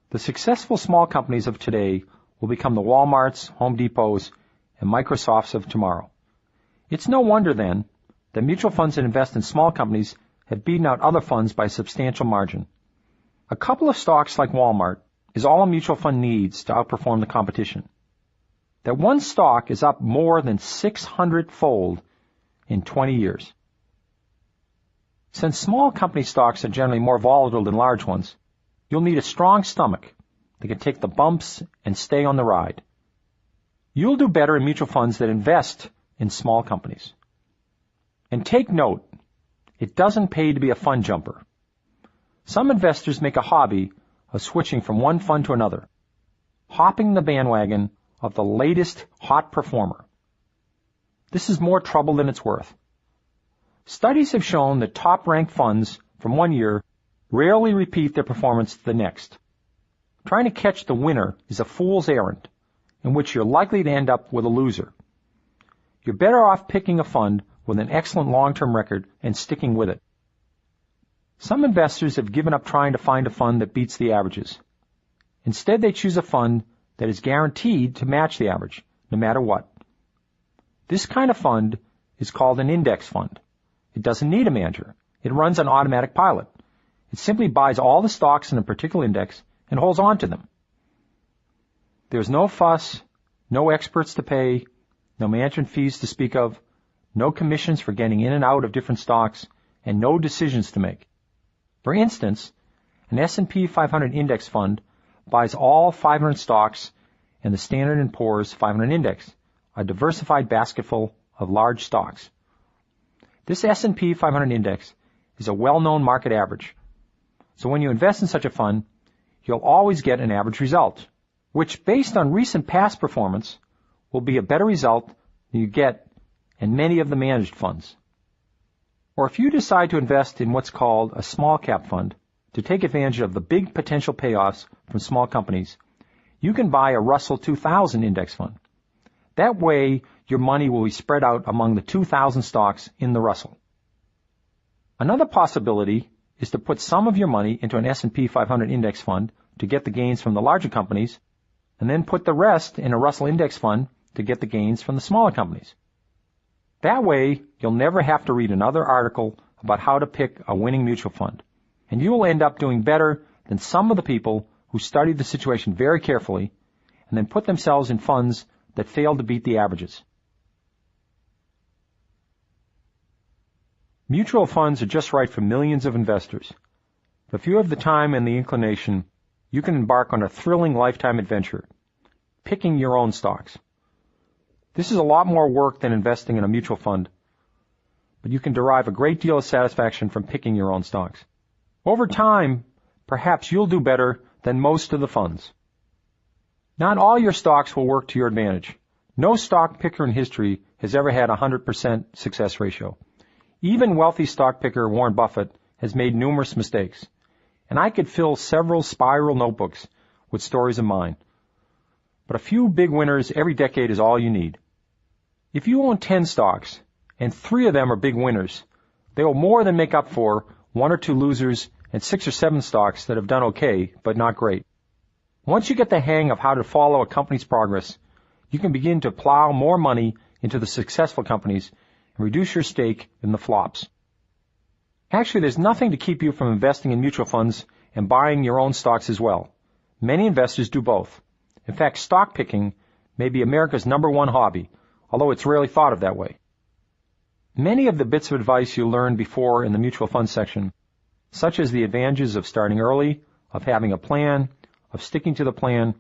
Speaker 1: The successful small companies of today will become the Walmarts, Home Depots, and Microsofts of tomorrow. It's no wonder, then, that mutual funds that invest in small companies have beaten out other funds by a substantial margin. A couple of stocks like Walmart is all a mutual fund needs to outperform the competition. That one stock is up more than 600-fold in 20 years. Since small company stocks are generally more volatile than large ones, you'll need a strong stomach that can take the bumps and stay on the ride. You'll do better in mutual funds that invest in small companies. And take note, it doesn't pay to be a fund jumper. Some investors make a hobby of switching from one fund to another, hopping the bandwagon of the latest hot performer. This is more trouble than it's worth. Studies have shown that top-ranked funds from one year rarely repeat their performance the next. Trying to catch the winner is a fool's errand, in which you're likely to end up with a loser. You're better off picking a fund with an excellent long-term record and sticking with it. Some investors have given up trying to find a fund that beats the averages. Instead, they choose a fund that is guaranteed to match the average, no matter what. This kind of fund is called an index fund. It doesn't need a manager. It runs on automatic pilot. It simply buys all the stocks in a particular index and holds on to them. There's no fuss, no experts to pay, no management fees to speak of, no commissions for getting in and out of different stocks, and no decisions to make. For instance, an S&P 500 index fund buys all 500 stocks in the Standard & Poor's 500 index, a diversified basketful of large stocks. This S&P 500 index is a well-known market average. So when you invest in such a fund, you'll always get an average result, which, based on recent past performance, will be a better result than you get in many of the managed funds. Or if you decide to invest in what's called a small cap fund to take advantage of the big potential payoffs from small companies, you can buy a Russell 2000 index fund. That way, your money will be spread out among the 2,000 stocks in the Russell. Another possibility is to put some of your money into an S&P 500 index fund to get the gains from the larger companies, and then put the rest in a Russell index fund to get the gains from the smaller companies. That way, you'll never have to read another article about how to pick a winning mutual fund, and you will end up doing better than some of the people who studied the situation very carefully and then put themselves in funds that failed to beat the averages. Mutual funds are just right for millions of investors. But if you have the time and the inclination, you can embark on a thrilling lifetime adventure, picking your own stocks. This is a lot more work than investing in a mutual fund, but you can derive a great deal of satisfaction from picking your own stocks. Over time, perhaps you'll do better than most of the funds. Not all your stocks will work to your advantage. No stock picker in history has ever had a 100% success ratio. Even wealthy stock picker Warren Buffett has made numerous mistakes, and I could fill several spiral notebooks with stories of mine. But a few big winners every decade is all you need. If you own 10 stocks, and 3 of them are big winners, they will more than make up for 1 or 2 losers and 6 or 7 stocks that have done okay, but not great. Once you get the hang of how to follow a company's progress, you can begin to plow more money into the successful companies and reduce your stake in the flops. Actually, there's nothing to keep you from investing in mutual funds and buying your own stocks as well. Many investors do both. In fact, stock picking may be America's #1 hobby, although it's rarely thought of that way. Many of the bits of advice you learned before in the mutual fund section, such as the advantages of starting early, of having a plan, of sticking to the plan,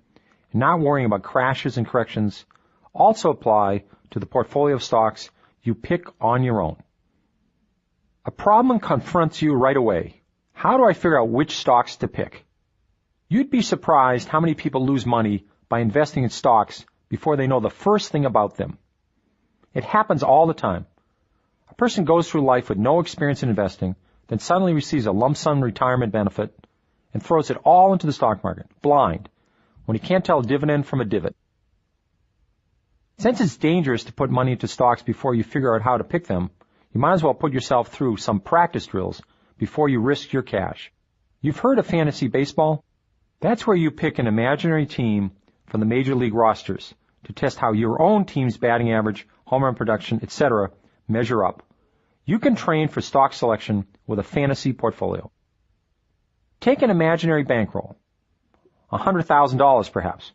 Speaker 1: and not worrying about crashes and corrections, also apply to the portfolio of stocks you pick on your own. A problem confronts you right away. How do I figure out which stocks to pick? You'd be surprised how many people lose money by investing in stocks before they know the first thing about them. It happens all the time. A person goes through life with no experience in investing, then suddenly receives a lump sum retirement benefit and throws it all into the stock market, blind, when he can't tell a dividend from a divot. Since it's dangerous to put money into stocks before you figure out how to pick them, you might as well put yourself through some practice drills before you risk your cash. You've heard of fantasy baseball? That's where you pick an imaginary team from the major league rosters to test how your own team's batting average, home run production, etc. measure up. You can train for stock selection with a fantasy portfolio. Take an imaginary bankroll, $100,000 perhaps,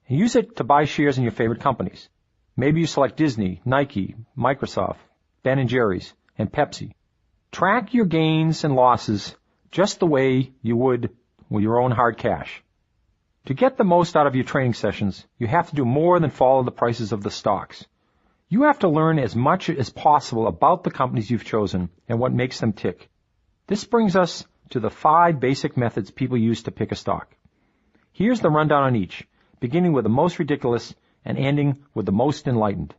Speaker 1: and use it to buy shares in your favorite companies. Maybe you select Disney, Nike, Microsoft, Ben & Jerry's, and Pepsi. Track your gains and losses just the way you would with your own hard cash. To get the most out of your training sessions, you have to do more than follow the prices of the stocks. You have to learn as much as possible about the companies you've chosen and what makes them tick. This brings us to the 5 basic methods people use to pick a stock. Here's the rundown on each, beginning with the most ridiculous and ending with the most enlightened.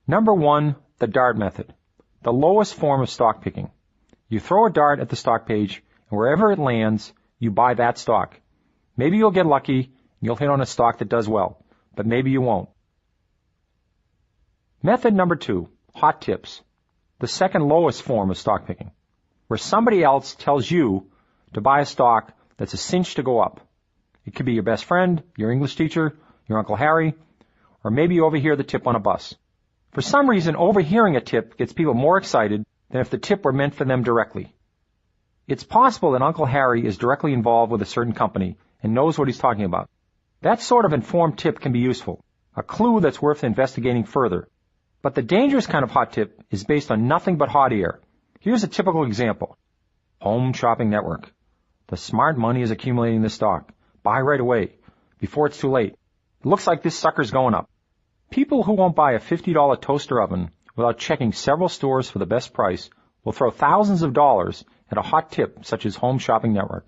Speaker 1: Number 1, the dart method, the lowest form of stock picking. You throw a dart at the stock page, and wherever it lands, you buy that stock. Maybe you'll get lucky, and you'll hit on a stock that does well, but maybe you won't. Method number 2, hot tips, the second lowest form of stock picking, where somebody else tells you to buy a stock that's a cinch to go up. It could be your best friend, your English teacher, your Uncle Harry, or maybe you overhear the tip on a bus. For some reason, overhearing a tip gets people more excited than if the tip were meant for them directly. It's possible that Uncle Harry is directly involved with a certain company and knows what he's talking about. That sort of informed tip can be useful, a clue that's worth investigating further. But the dangerous kind of hot tip is based on nothing but hot air. Here's a typical example. Home Shopping Network. The smart money is accumulating this stock. Buy right away, before it's too late. It looks like this sucker's going up. People who won't buy a $50 toaster oven without checking several stores for the best price will throw thousands of dollars at a hot tip such as Home Shopping Network.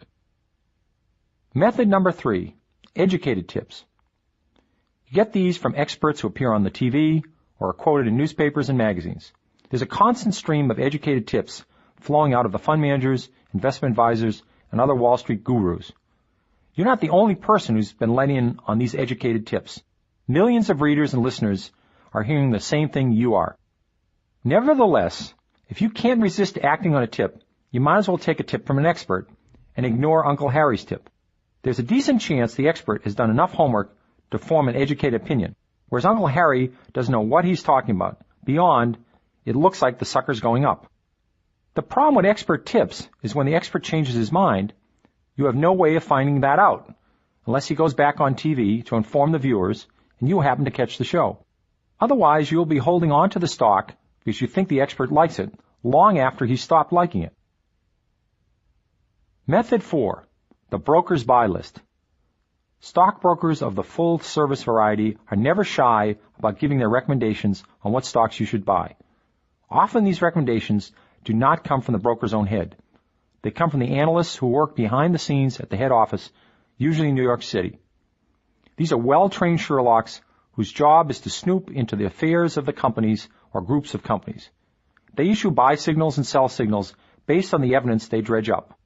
Speaker 1: Method number 3, educated tips. You get these from experts who appear on the TV or are quoted in newspapers and magazines. There's a constant stream of educated tips flowing out of the fund managers, investment advisors, and other Wall Street gurus. You're not the only person who's been let in on these educated tips. Millions of readers and listeners are hearing the same thing you are. Nevertheless, if you can't resist acting on a tip, you might as well take a tip from an expert and ignore Uncle Harry's tip. There's a decent chance the expert has done enough homework to form an educated opinion, whereas Uncle Harry doesn't know what he's talking about. Beyond, it looks like the sucker's going up. The problem with expert tips is when the expert changes his mind, you have no way of finding that out, unless he goes back on TV to inform the viewers and you happen to catch the show. Otherwise, you'll be holding on to the stock because you think the expert likes it long after he stopped liking it. Method 4. The broker's buy list. Stockbrokers of the full-service variety are never shy about giving their recommendations on what stocks you should buy. Often these recommendations do not come from the broker's own head. They come from the analysts who work behind the scenes at the head office, usually in New York City. These are well-trained Sherlocks whose job is to snoop into the affairs of the companies or groups of companies. They issue buy signals and sell signals based on the evidence they dredge up.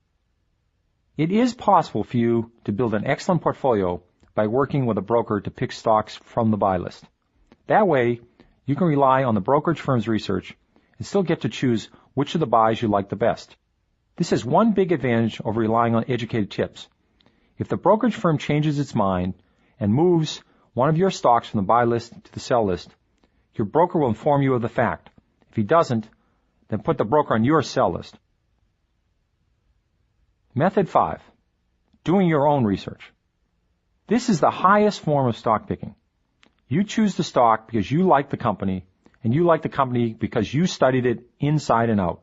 Speaker 1: It is possible for you to build an excellent portfolio by working with a broker to pick stocks from the buy list. That way, you can rely on the brokerage firm's research and still get to choose which of the buys you like the best. This has one big advantage over relying on educated tips. If the brokerage firm changes its mind and moves one of your stocks from the buy list to the sell list, your broker will inform you of the fact. If he doesn't, then put the broker on your sell list. Method 5. Doing your own research. This is the highest form of stock picking. You choose the stock because you like the company, and you like the company because you studied it inside and out.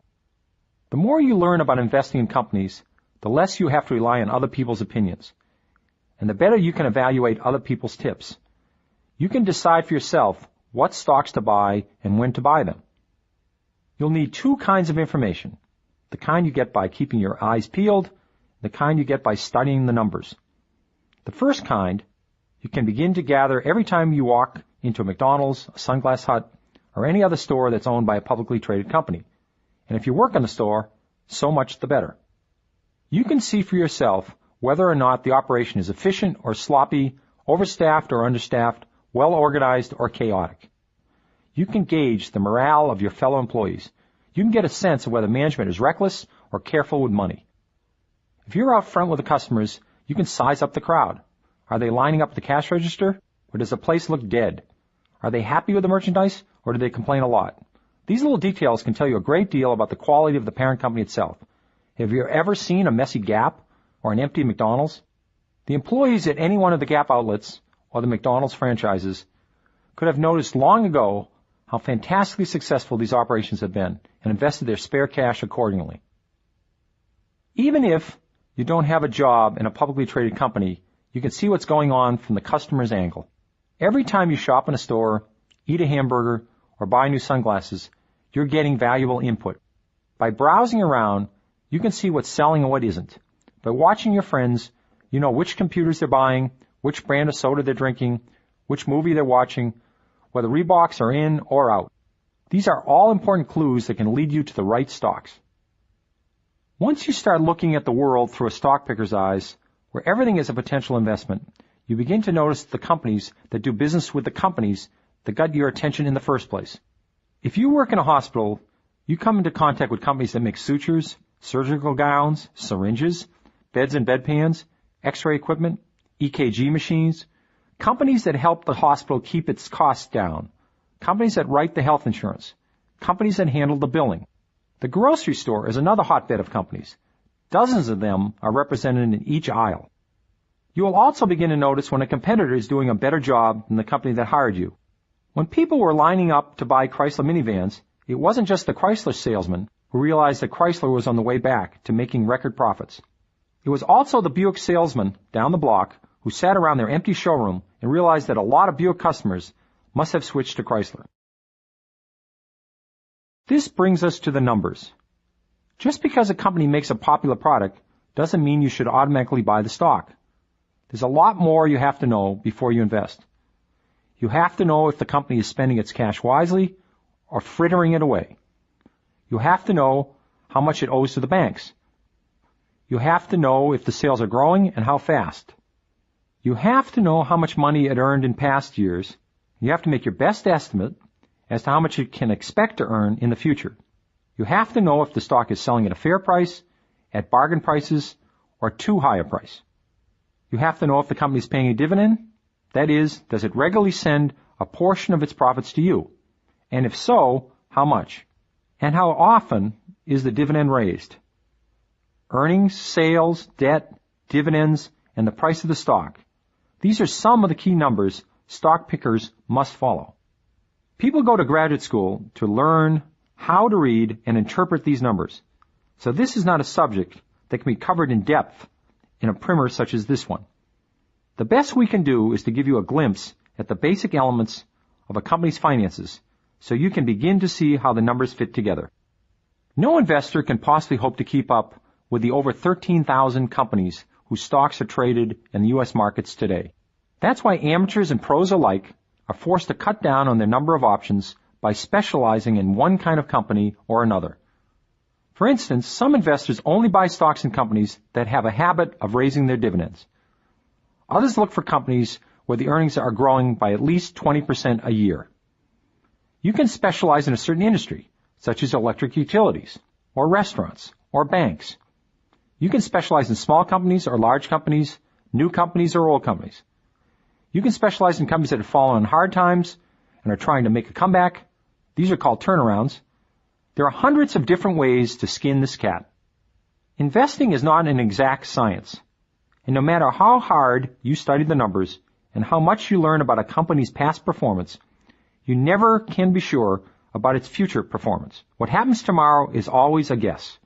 Speaker 1: The more you learn about investing in companies, the less you have to rely on other people's opinions, and the better you can evaluate other people's tips. You can decide for yourself what stocks to buy and when to buy them. You'll need two kinds of information, the kind you get by keeping your eyes peeled, the kind you get by studying the numbers. The first kind you can begin to gather every time you walk into a McDonald's, a Sunglass Hut, or any other store that's owned by a publicly traded company. And if you work in the store, so much the better. You can see for yourself whether or not the operation is efficient or sloppy, overstaffed or understaffed, well organized or chaotic. You can gauge the morale of your fellow employees. You can get a sense of whether management is reckless or careful with money. If you're out front with the customers, you can size up the crowd. Are they lining up at the cash register, or does the place look dead? Are they happy with the merchandise, or do they complain a lot? These little details can tell you a great deal about the quality of the parent company itself. Have you ever seen a messy Gap or an empty McDonald's? The employees at any one of the Gap outlets or the McDonald's franchises could have noticed long ago how fantastically successful these operations have been and invested their spare cash accordingly. Even if you don't have a job in a publicly traded company, you can see what's going on from the customer's angle. Every time you shop in a store, eat a hamburger, or buy new sunglasses, you're getting valuable input. By browsing around, you can see what's selling and what isn't. By watching your friends, you know which computers they're buying, which brand of soda they're drinking, which movie they're watching, whether Reeboks are in or out. These are all important clues that can lead you to the right stocks. Once you start looking at the world through a stock picker's eyes, where everything is a potential investment, you begin to notice the companies that do business with the companies that got your attention in the first place. If you work in a hospital, you come into contact with companies that make sutures, surgical gowns, syringes, beds and bedpans, x-ray equipment, EKG machines, companies that help the hospital keep its costs down, companies that write the health insurance, companies that handle the billing. The grocery store is another hotbed of companies. Dozens of them are represented in each aisle. You will also begin to notice when a competitor is doing a better job than the company that hired you. When people were lining up to buy Chrysler minivans, it wasn't just the Chrysler salesman who realized that Chrysler was on the way back to making record profits. It was also the Buick salesman down the block who sat around their empty showroom and realized that a lot of Buick customers must have switched to Chrysler. This brings us to the numbers. Just because a company makes a popular product doesn't mean you should automatically buy the stock. There's a lot more you have to know before you invest. You have to know if the company is spending its cash wisely or frittering it away. You have to know how much it owes to the banks. You have to know if the sales are growing and how fast. You have to know how much money it earned in past years. You have to make your best estimate as to how much it can expect to earn in the future. You have to know if the stock is selling at a fair price, at bargain prices, or too high a price. You have to know if the company is paying a dividend, That is, does it regularly send a portion of its profits to you? And if so, how much? And how often is the dividend raised? Earnings, sales, debt, dividends, and the price of the stock. These are some of the key numbers stock pickers must follow. People go to graduate school to learn how to read and interpret these numbers. So this is not a subject that can be covered in depth in a primer such as this one. The best we can do is to give you a glimpse at the basic elements of a company's finances so you can begin to see how the numbers fit together. No investor can possibly hope to keep up with the over 13,000 companies whose stocks are traded in the U.S. markets today. That's why amateurs and pros alike are forced to cut down on their number of options by specializing in one kind of company or another. For instance, some investors only buy stocks in companies that have a habit of raising their dividends. Others look for companies where the earnings are growing by at least 20% a year. You can specialize in a certain industry, such as electric utilities, or restaurants, or banks. You can specialize in small companies or large companies, new companies or old companies. You can specialize in companies that have fallen on hard times and are trying to make a comeback. These are called turnarounds. There are hundreds of different ways to skin this cat. Investing is not an exact science. And no matter how hard you study the numbers and how much you learn about a company's past performance, you never can be sure about its future performance. What happens tomorrow is always a guess.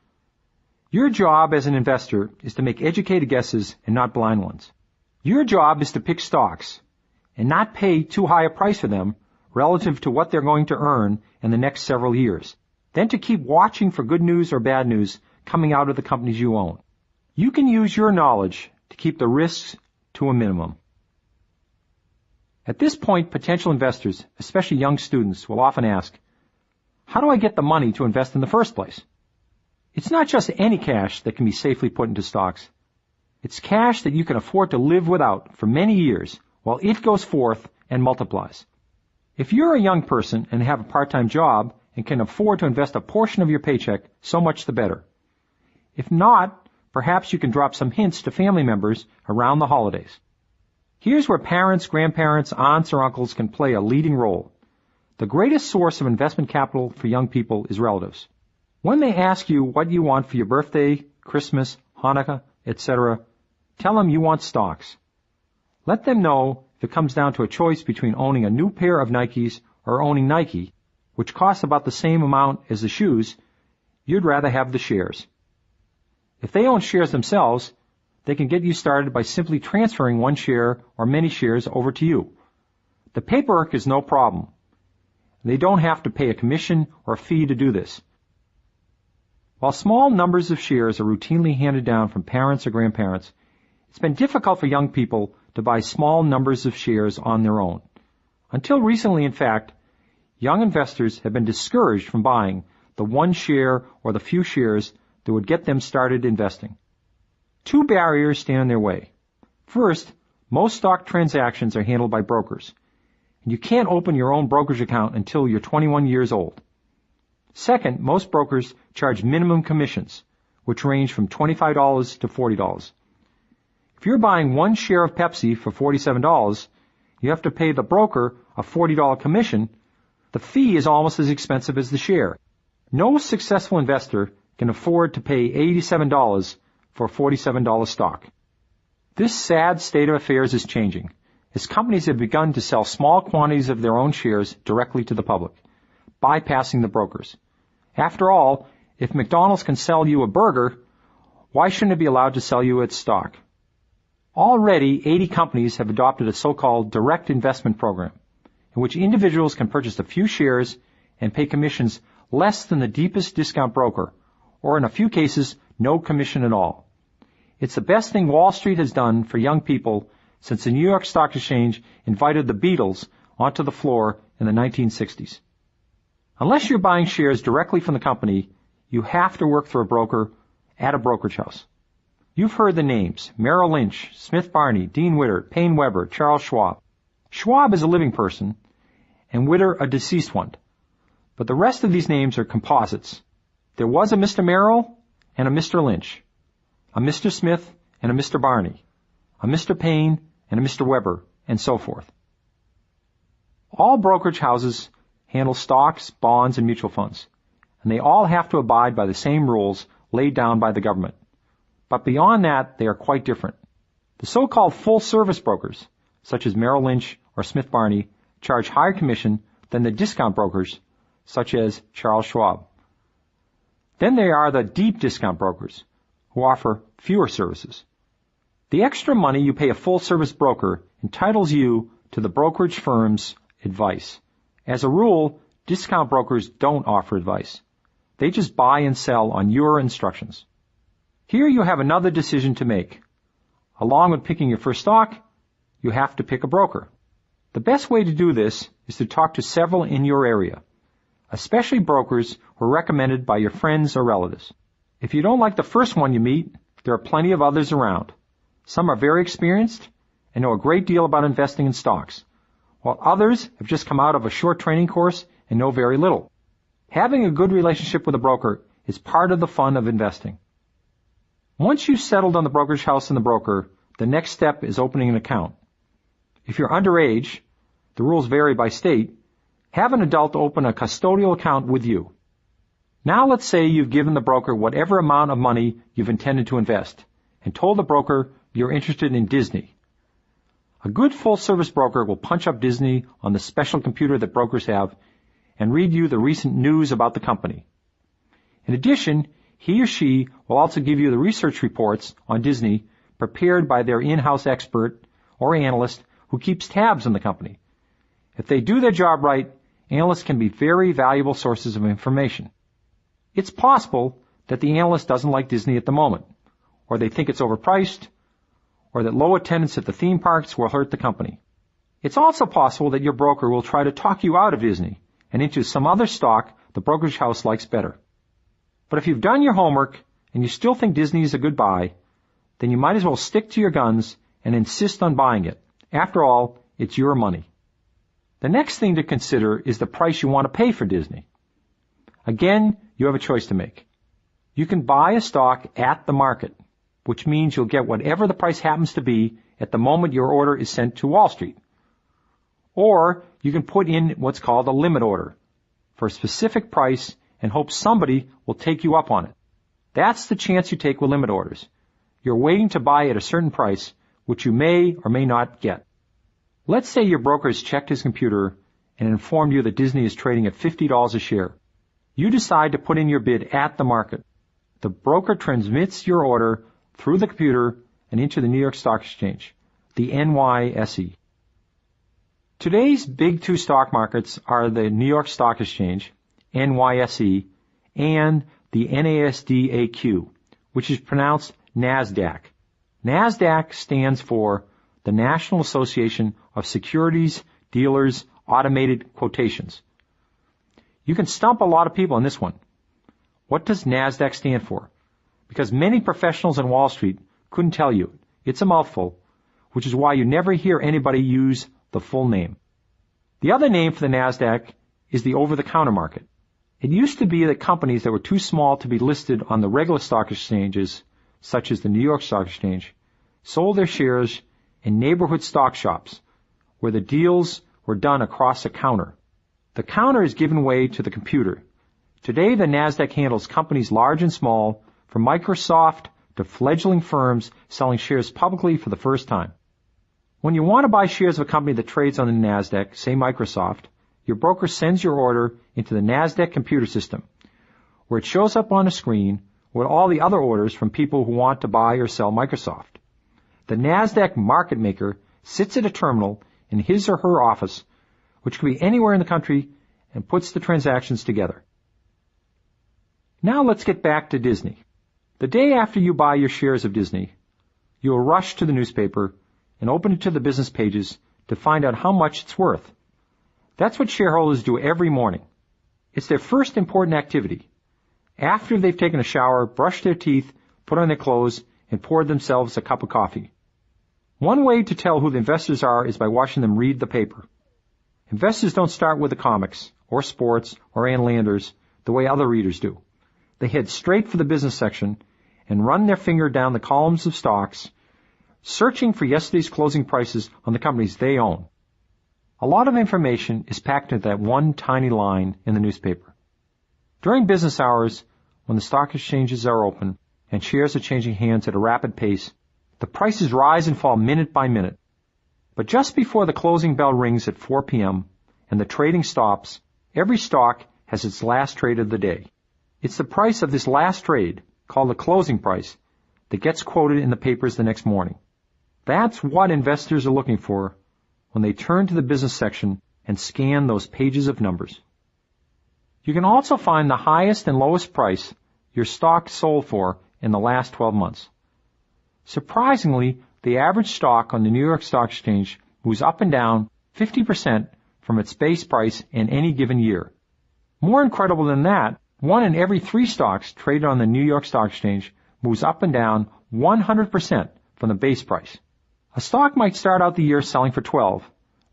Speaker 1: Your job as an investor is to make educated guesses and not blind ones. Your job is to pick stocks and not pay too high a price for them relative to what they're going to earn in the next several years. Then to keep watching for good news or bad news coming out of the companies you own. You can use your knowledge to keep the risks to a minimum. At this point, potential investors, especially young students, will often ask, how do I get the money to invest in the first place? It's not just any cash that can be safely put into stocks. It's cash that you can afford to live without for many years while it goes forth and multiplies. If you're a young person and have a part-time job and can afford to invest a portion of your paycheck, so much the better. If not, perhaps you can drop some hints to family members around the holidays. Here's where parents, grandparents, aunts, or uncles can play a leading role. The greatest source of investment capital for young people is relatives. When they ask you what you want for your birthday, Christmas, Hanukkah, etc., tell them you want stocks. Let them know if it comes down to a choice between owning a new pair of Nikes or owning Nike, which costs about the same amount as the shoes, you'd rather have the shares. If they own shares themselves, they can get you started by simply transferring one share or many shares over to you. The paperwork is no problem. They don't have to pay a commission or a fee to do this. While small numbers of shares are routinely handed down from parents or grandparents, it's been difficult for young people to buy small numbers of shares on their own. Until recently, in fact, young investors have been discouraged from buying the one share or the few shares that would get them started investing. Two barriers stand in their way. First, most stock transactions are handled by brokers, and you can't open your own brokerage account until you're 21 years old. Second, most brokers charge minimum commissions, which range from $25 to $40. If you're buying one share of Pepsi for $47, you have to pay the broker a $40 commission. The fee is almost as expensive as the share. No successful investor can afford to pay $87 for a $47 stock. This sad state of affairs is changing, as companies have begun to sell small quantities of their own shares directly to the public, bypassing the brokers. After all, if McDonald's can sell you a burger, why shouldn't it be allowed to sell you its stock? Already, 80 companies have adopted a so-called direct investment program, in which individuals can purchase a few shares and pay commissions less than the deepest discount broker, or in a few cases, no commission at all. It's the best thing Wall Street has done for young people since the New York Stock Exchange invited the Beatles onto the floor in the 1960s. Unless you're buying shares directly from the company, you have to work through a broker at a brokerage house. You've heard the names: Merrill Lynch, Smith Barney, Dean Witter, Payne Weber, Charles Schwab. Schwab is a living person, and Witter a deceased one. But the rest of these names are composites. There was a Mr. Merrill and a Mr. Lynch, a Mr. Smith and a Mr. Barney, a Mr. Payne and a Mr. Weber, and so forth. All brokerage houses handle stocks, bonds, and mutual funds, and they all have to abide by the same rules laid down by the government. But beyond that, they are quite different. The so-called full-service brokers, such as Merrill Lynch or Smith Barney, charge higher commission than the discount brokers, such as Charles Schwab. Then there are the deep discount brokers, who offer fewer services. The extra money you pay a full-service broker entitles you to the brokerage firm's advice. As a rule, discount brokers don't offer advice. They just buy and sell on your instructions. Here you have another decision to make. Along with picking your first stock, you have to pick a broker. The best way to do this is to talk to several in your area, especially brokers who are recommended by your friends or relatives. If you don't like the first one you meet, there are plenty of others around. Some are very experienced and know a great deal about investing in stocks, while others have just come out of a short training course and know very little. Having a good relationship with a broker is part of the fun of investing. Once you've settled on the brokerage house and the broker, the next step is opening an account. If you're underage, the rules vary by state, have an adult open a custodial account with you. Now let's say you've given the broker whatever amount of money you've intended to invest and told the broker you're interested in Disney. A good full-service broker will punch up Disney on the special computer that brokers have and read you the recent news about the company. In addition, he or she will also give you the research reports on Disney prepared by their in-house expert or analyst who keeps tabs on the company. If they do their job right, analysts can be very valuable sources of information. It's possible that the analyst doesn't like Disney at the moment, or they think it's overpriced, or that low attendance at the theme parks will hurt the company. It's also possible that your broker will try to talk you out of Disney and into some other stock the brokerage house likes better. But if you've done your homework and you still think Disney is a good buy, then you might as well stick to your guns and insist on buying it. After all, it's your money. The next thing to consider is the price you want to pay for Disney. Again, you have a choice to make. You can buy a stock at the market, which means you'll get whatever the price happens to be at the moment your order is sent to Wall Street. Or you can put in what's called a limit order for a specific price and hope somebody will take you up on it. That's the chance you take with limit orders. You're waiting to buy at a certain price, which you may or may not get. Let's say your broker has checked his computer and informed you that Disney is trading at $50 a share. You decide to put in your bid at the market. The broker transmits your order through the computer and into the New York Stock Exchange, the NYSE. Today's big two stock markets are the New York Stock Exchange, NYSE, and the NASDAQ, which is pronounced NASDAQ. NASDAQ stands for the National Association of Securities Dealers Automated Quotations. You can stump a lot of people on this one. What does NASDAQ stand for? Because many professionals on Wall Street couldn't tell you. It's a mouthful, which is why you never hear anybody use the full name. The other name for the NASDAQ is the over-the-counter market. It used to be that companies that were too small to be listed on the regular stock exchanges, such as the New York Stock Exchange, sold their shares in neighborhood stock shops, where the deals were done across a counter. The counter is given way to the computer. Today, the NASDAQ handles companies large and small, from Microsoft to fledgling firms selling shares publicly for the first time. When you want to buy shares of a company that trades on the NASDAQ, say Microsoft, your broker sends your order into the NASDAQ computer system, where it shows up on a screen with all the other orders from people who want to buy or sell Microsoft. The NASDAQ market maker sits at a terminal in his or her office, which could be anywhere in the country, and puts the transactions together. Now let's get back to Disney. The day after you buy your shares of Disney, you'll rush to the newspaper and open it to the business pages to find out how much it's worth. That's what shareholders do every morning. It's their first important activity. After they've taken a shower, brushed their teeth, put on their clothes, and poured themselves a cup of coffee. One way to tell who the investors are is by watching them read the paper. Investors don't start with the comics, or sports, or Ann Landers the way other readers do. They head straight for the business section and run their finger down the columns of stocks, searching for yesterday's closing prices on the companies they own. A lot of information is packed into that one tiny line in the newspaper. During business hours, when the stock exchanges are open and shares are changing hands at a rapid pace, the prices rise and fall minute by minute. But just before the closing bell rings at 4 p.m. and the trading stops, every stock has its last trade of the day. It's the price of this last trade, called the closing price, that gets quoted in the papers the next morning. That's what investors are looking for when they turn to the business section and scan those pages of numbers. You can also find the highest and lowest price your stock sold for in the last 12 months. Surprisingly, the average stock on the New York Stock Exchange moves up and down 50% from its base price in any given year. More incredible than that, 1 in every 3 stocks traded on the New York Stock Exchange moves up and down 100% from the base price. A stock might start out the year selling for 12,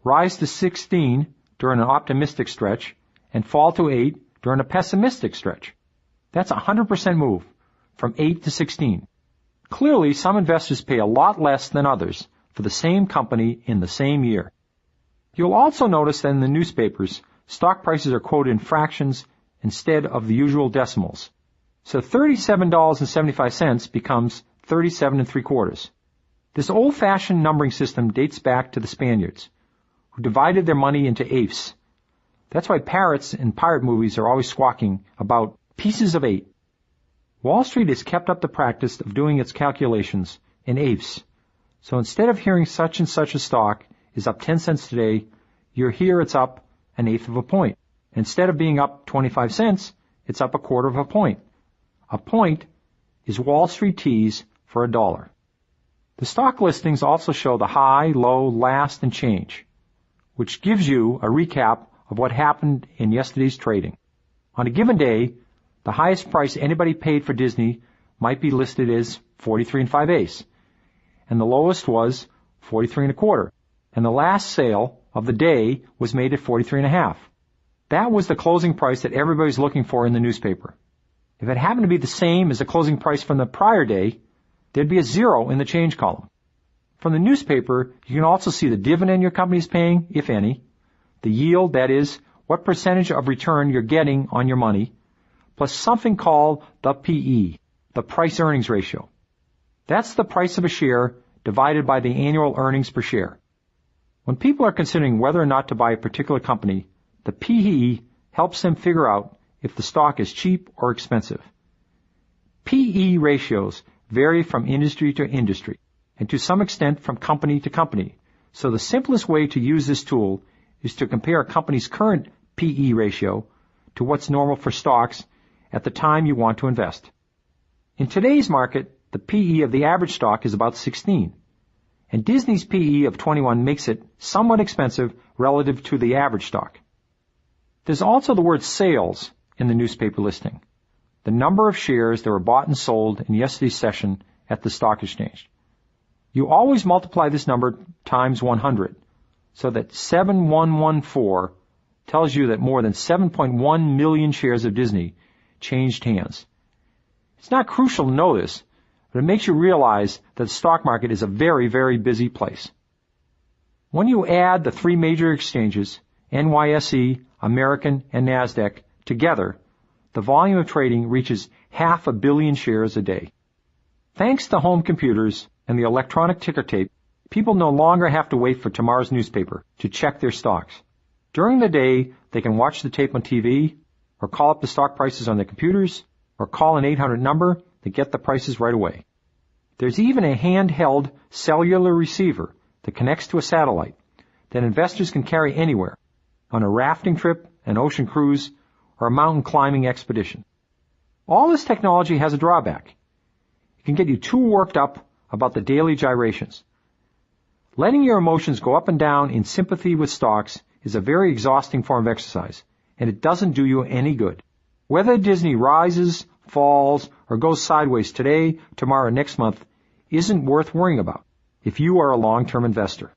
Speaker 1: rise to 16 during an optimistic stretch, and fall to 8 during a pessimistic stretch. That's a 100% move, from 8 to 16. Clearly, some investors pay a lot less than others for the same company in the same year. You'll also notice that in the newspapers, stock prices are quoted in fractions instead of the usual decimals. So $37.75 becomes 37 3/4. This old-fashioned numbering system dates back to the Spaniards, who divided their money into eighths. That's why parrots in pirate movies are always squawking about pieces of 8. Wall Street has kept up the practice of doing its calculations in eighths. So instead of hearing such and such a stock is up 10 cents today, you'll hear it's up 1/8 of a point. Instead of being up 25 cents, it's up 1/4 of a point. A point is Wall Street tease for $1. The stock listings also show the high, low, last, and change, which gives you a recap of what happened in yesterday's trading. On a given day, the highest price anybody paid for Disney might be listed as 43 5/8, and the lowest was 43 1/4, and the last sale of the day was made at 43 1/2. That was the closing price that everybody's looking for in the newspaper. If it happened to be the same as the closing price from the prior day, there'd be a 0 in the change column. From the newspaper, you can also see the dividend your company is paying, if any, the yield, that is, what percentage of return you're getting on your money, plus something called the PE, the price-earnings ratio. That's the price of a share divided by the annual earnings per share. When people are considering whether or not to buy a particular company, the PE helps them figure out if the stock is cheap or expensive. PE ratios vary from industry to industry, and to some extent from company to company. So the simplest way to use this tool is to compare a company's current PE ratio to what's normal for stocks at the time you want to invest. In today's market, the PE of the average stock is about 16, and Disney's PE of 21 makes it somewhat expensive relative to the average stock. There's also the word sales in the newspaper listing, the number of shares that were bought and sold in yesterday's session at the stock exchange. You always multiply this number times 100, so that 7114 tells you that more than 7.1 million shares of Disney changed hands. It's not crucial to know this, but it makes you realize that the stock market is a very, very busy place. When you add the 3 major exchanges, NYSE, American, and NASDAQ, together, the volume of trading reaches 500 million shares a day. Thanks to home computers and the electronic ticker tape, people no longer have to wait for tomorrow's newspaper to check their stocks. During the day, they can watch the tape on TV, or call up the stock prices on their computers, or call an 800 number to get the prices right away. There's even a handheld cellular receiver that connects to a satellite that investors can carry anywhere, on a rafting trip, an ocean cruise, or a mountain climbing expedition. All this technology has a drawback. It can get you too worked up about the daily gyrations. Letting your emotions go up and down in sympathy with stocks is a very exhausting form of exercise, and it doesn't do you any good. Whether Disney rises, falls, or goes sideways today, tomorrow, next month isn't worth worrying about if you are a long-term investor.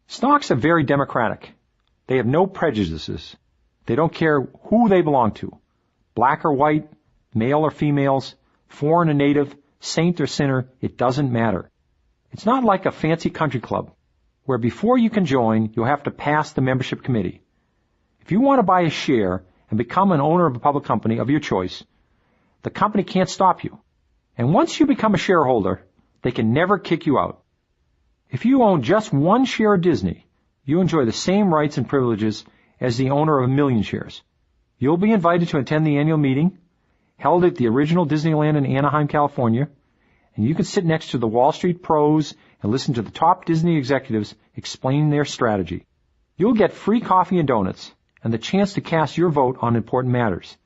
Speaker 1: Stocks are very democratic. They have no prejudices. They don't care who they belong to, black or white, male or females, foreign or native, saint or sinner, it doesn't matter. It's not like a fancy country club, where before you can join, you'll have to pass the membership committee. If you want to buy a share and become an owner of a public company of your choice, the company can't stop you. And once you become a shareholder, they can never kick you out. If you own just one share of Disney, you enjoy the same rights and privileges as the owner of 1 million shares. You'll be invited to attend the annual meeting, held at the original Disneyland in Anaheim, California, and you can sit next to the Wall Street pros and listen to the top Disney executives explain their strategy. You'll get free coffee and donuts and the chance to cast your vote on important matters,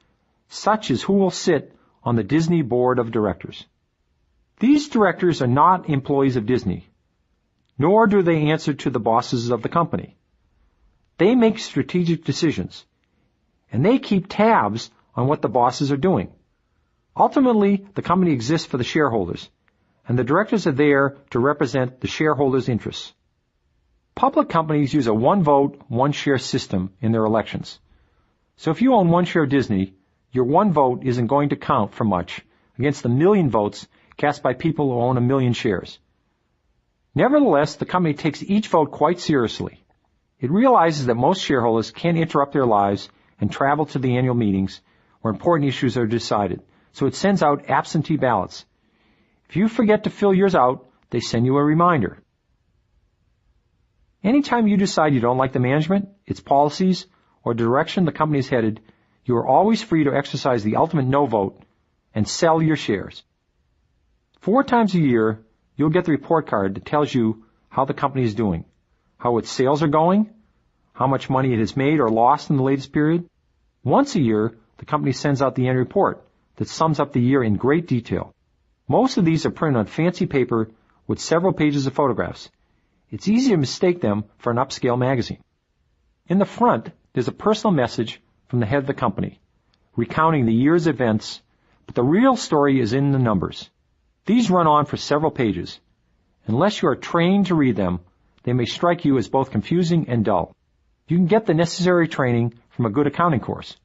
Speaker 1: such as who will sit on the Disney Board of Directors. These directors are not employees of Disney, nor do they answer to the bosses of the company. They make strategic decisions, and they keep tabs on what the bosses are doing. Ultimately, the company exists for the shareholders, and the directors are there to represent the shareholders' interests. Public companies use a one-vote, one-share system in their elections. So if you own one share of Disney, your one vote isn't going to count for much against the 1 million votes cast by people who own 1 million shares. Nevertheless, the company takes each vote quite seriously. It realizes that most shareholders can't interrupt their lives and travel to the annual meetings where important issues are decided, so it sends out absentee ballots. If you forget to fill yours out, they send you a reminder. Anytime you decide you don't like the management, its policies, or the direction the company is headed, you are always free to exercise the ultimate no vote and sell your shares. 4 times a year, you'll get the report card that tells you how the company is doing, how its sales are going, how much money it has made or lost in the latest period. Once a year, the company sends out the annual report that sums up the year in great detail. Most of these are printed on fancy paper with several pages of photographs. It's easy to mistake them for an upscale magazine. In the front, there's a personal message from the head of the company, recounting the year's events, but the real story is in the numbers. These run on for several pages. Unless you are trained to read them, they may strike you as both confusing and dull. You can get the necessary training from a good accounting course.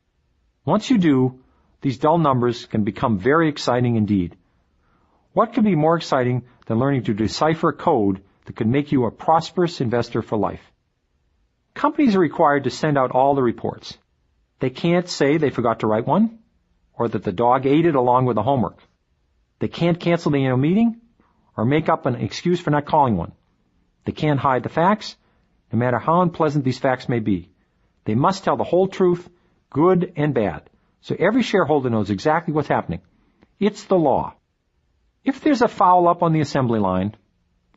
Speaker 1: Once you do, these dull numbers can become very exciting indeed. What could be more exciting than learning to decipher code that could make you a prosperous investor for life? Companies are required to send out all the reports. They can't say they forgot to write one, or that the dog ate it along with the homework. They can't cancel the annual meeting, or make up an excuse for not calling one. They can't hide the facts, no matter how unpleasant these facts may be. They must tell the whole truth, good and bad, so every shareholder knows exactly what's happening. It's the law. If there's a foul up on the assembly line,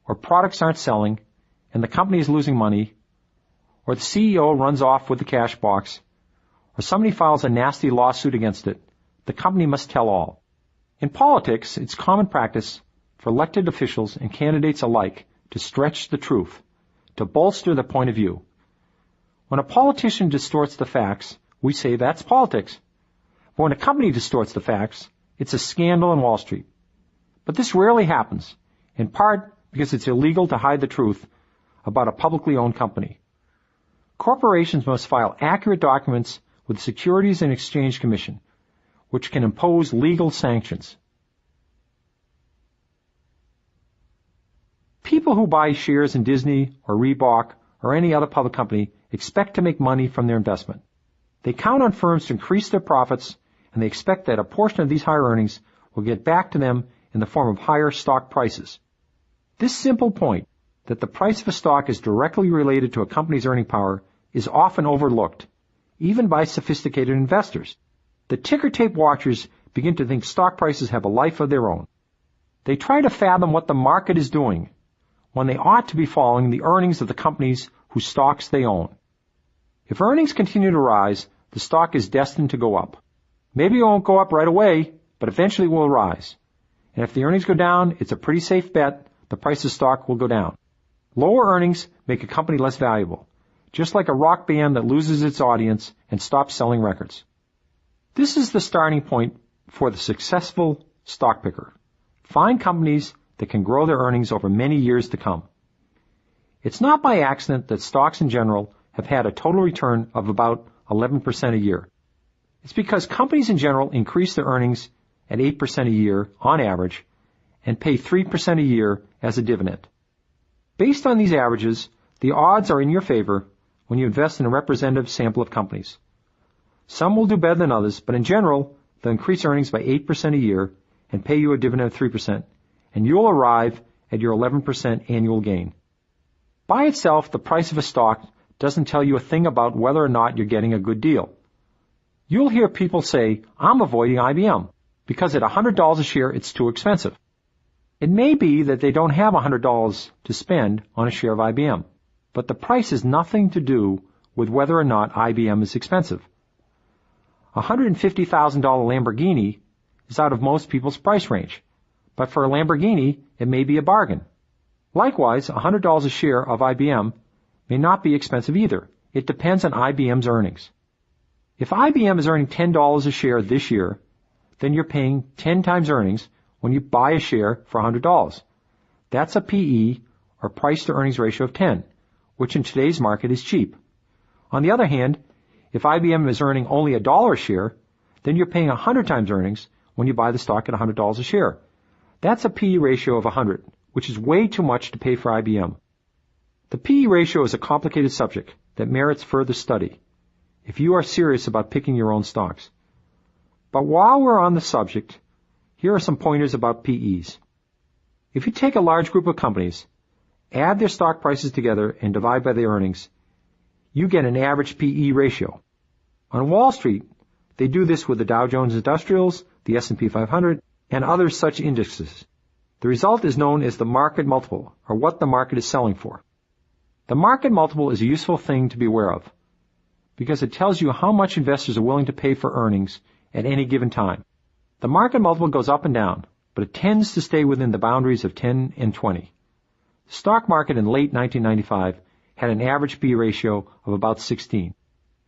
Speaker 1: or products aren't selling, and the company is losing money, or the CEO runs off with the cash box, or somebody files a nasty lawsuit against it, the company must tell all. In politics, it's common practice for elected officials and candidates alike to stretch the truth, to bolster the point of view. When a politician distorts the facts, we say that's politics. But when a company distorts the facts, it's a scandal on Wall Street. But this rarely happens, in part because it's illegal to hide the truth about a publicly owned company. Corporations must file accurate documents with the Securities and Exchange Commission, which can impose legal sanctions. People who buy shares in Disney or Reebok or any other public company expect to make money from their investment. They count on firms to increase their profits, and they expect that a portion of these higher earnings will get back to them in the form of higher stock prices. This simple point, that the price of a stock is directly related to a company's earning power, is often overlooked, even by sophisticated investors. The ticker tape watchers begin to think stock prices have a life of their own. They try to fathom what the market is doing, when they ought to be following the earnings of the companies whose stocks they own. If earnings continue to rise, the stock is destined to go up. Maybe it won't go up right away, but eventually it will rise. And if the earnings go down, it's a pretty safe bet the price of stock will go down. Lower earnings make a company less valuable, just like a rock band that loses its audience and stops selling records. This is the starting point for the successful stock picker. Find companies that can grow their earnings over many years to come. It's not by accident that stocks in general have had a total return of about 11% a year. It's because companies in general increase their earnings at 8% a year on average, and pay 3% a year as a dividend. Based on these averages, the odds are in your favor when you invest in a representative sample of companies. Some will do better than others, but in general, they'll increase earnings by 8% a year and pay you a dividend of 3%, and you'll arrive at your 11% annual gain. By itself, the price of a stock doesn't tell you a thing about whether or not you're getting a good deal. You'll hear people say, I'm avoiding IBM because at $100 a share it's too expensive. It may be that they don't have $100 to spend on a share of IBM, but the price has nothing to do with whether or not IBM is expensive. A $150,000 Lamborghini is out of most people's price range, but for a Lamborghini, it may be a bargain. Likewise, $100 a share of IBM may not be expensive either. It depends on IBM's earnings. If IBM is earning $10 a share this year, then you're paying 10 times earnings when you buy a share for $100. That's a PE, or price to earnings ratio of 10, which in today's market is cheap. On the other hand, if IBM is earning only $1 a share, then you're paying 100 times earnings when you buy the stock at $100 a share. That's a PE ratio of 100, which is way too much to pay for IBM. The PE ratio is a complicated subject that merits further study if you are serious about picking your own stocks. But while we're on the subject, here are some pointers about PEs. If you take a large group of companies, add their stock prices together, and divide by their earnings, you get an average PE ratio. On Wall Street, they do this with the Dow Jones Industrials, the S&P 500, and other such indexes. The result is known as the market multiple, or what the market is selling for. The market multiple is a useful thing to be aware of, because it tells you how much investors are willing to pay for earnings at any given time. The market multiple goes up and down, but it tends to stay within the boundaries of 10 and 20. The stock market in late 1995 had an average PE ratio of about 16.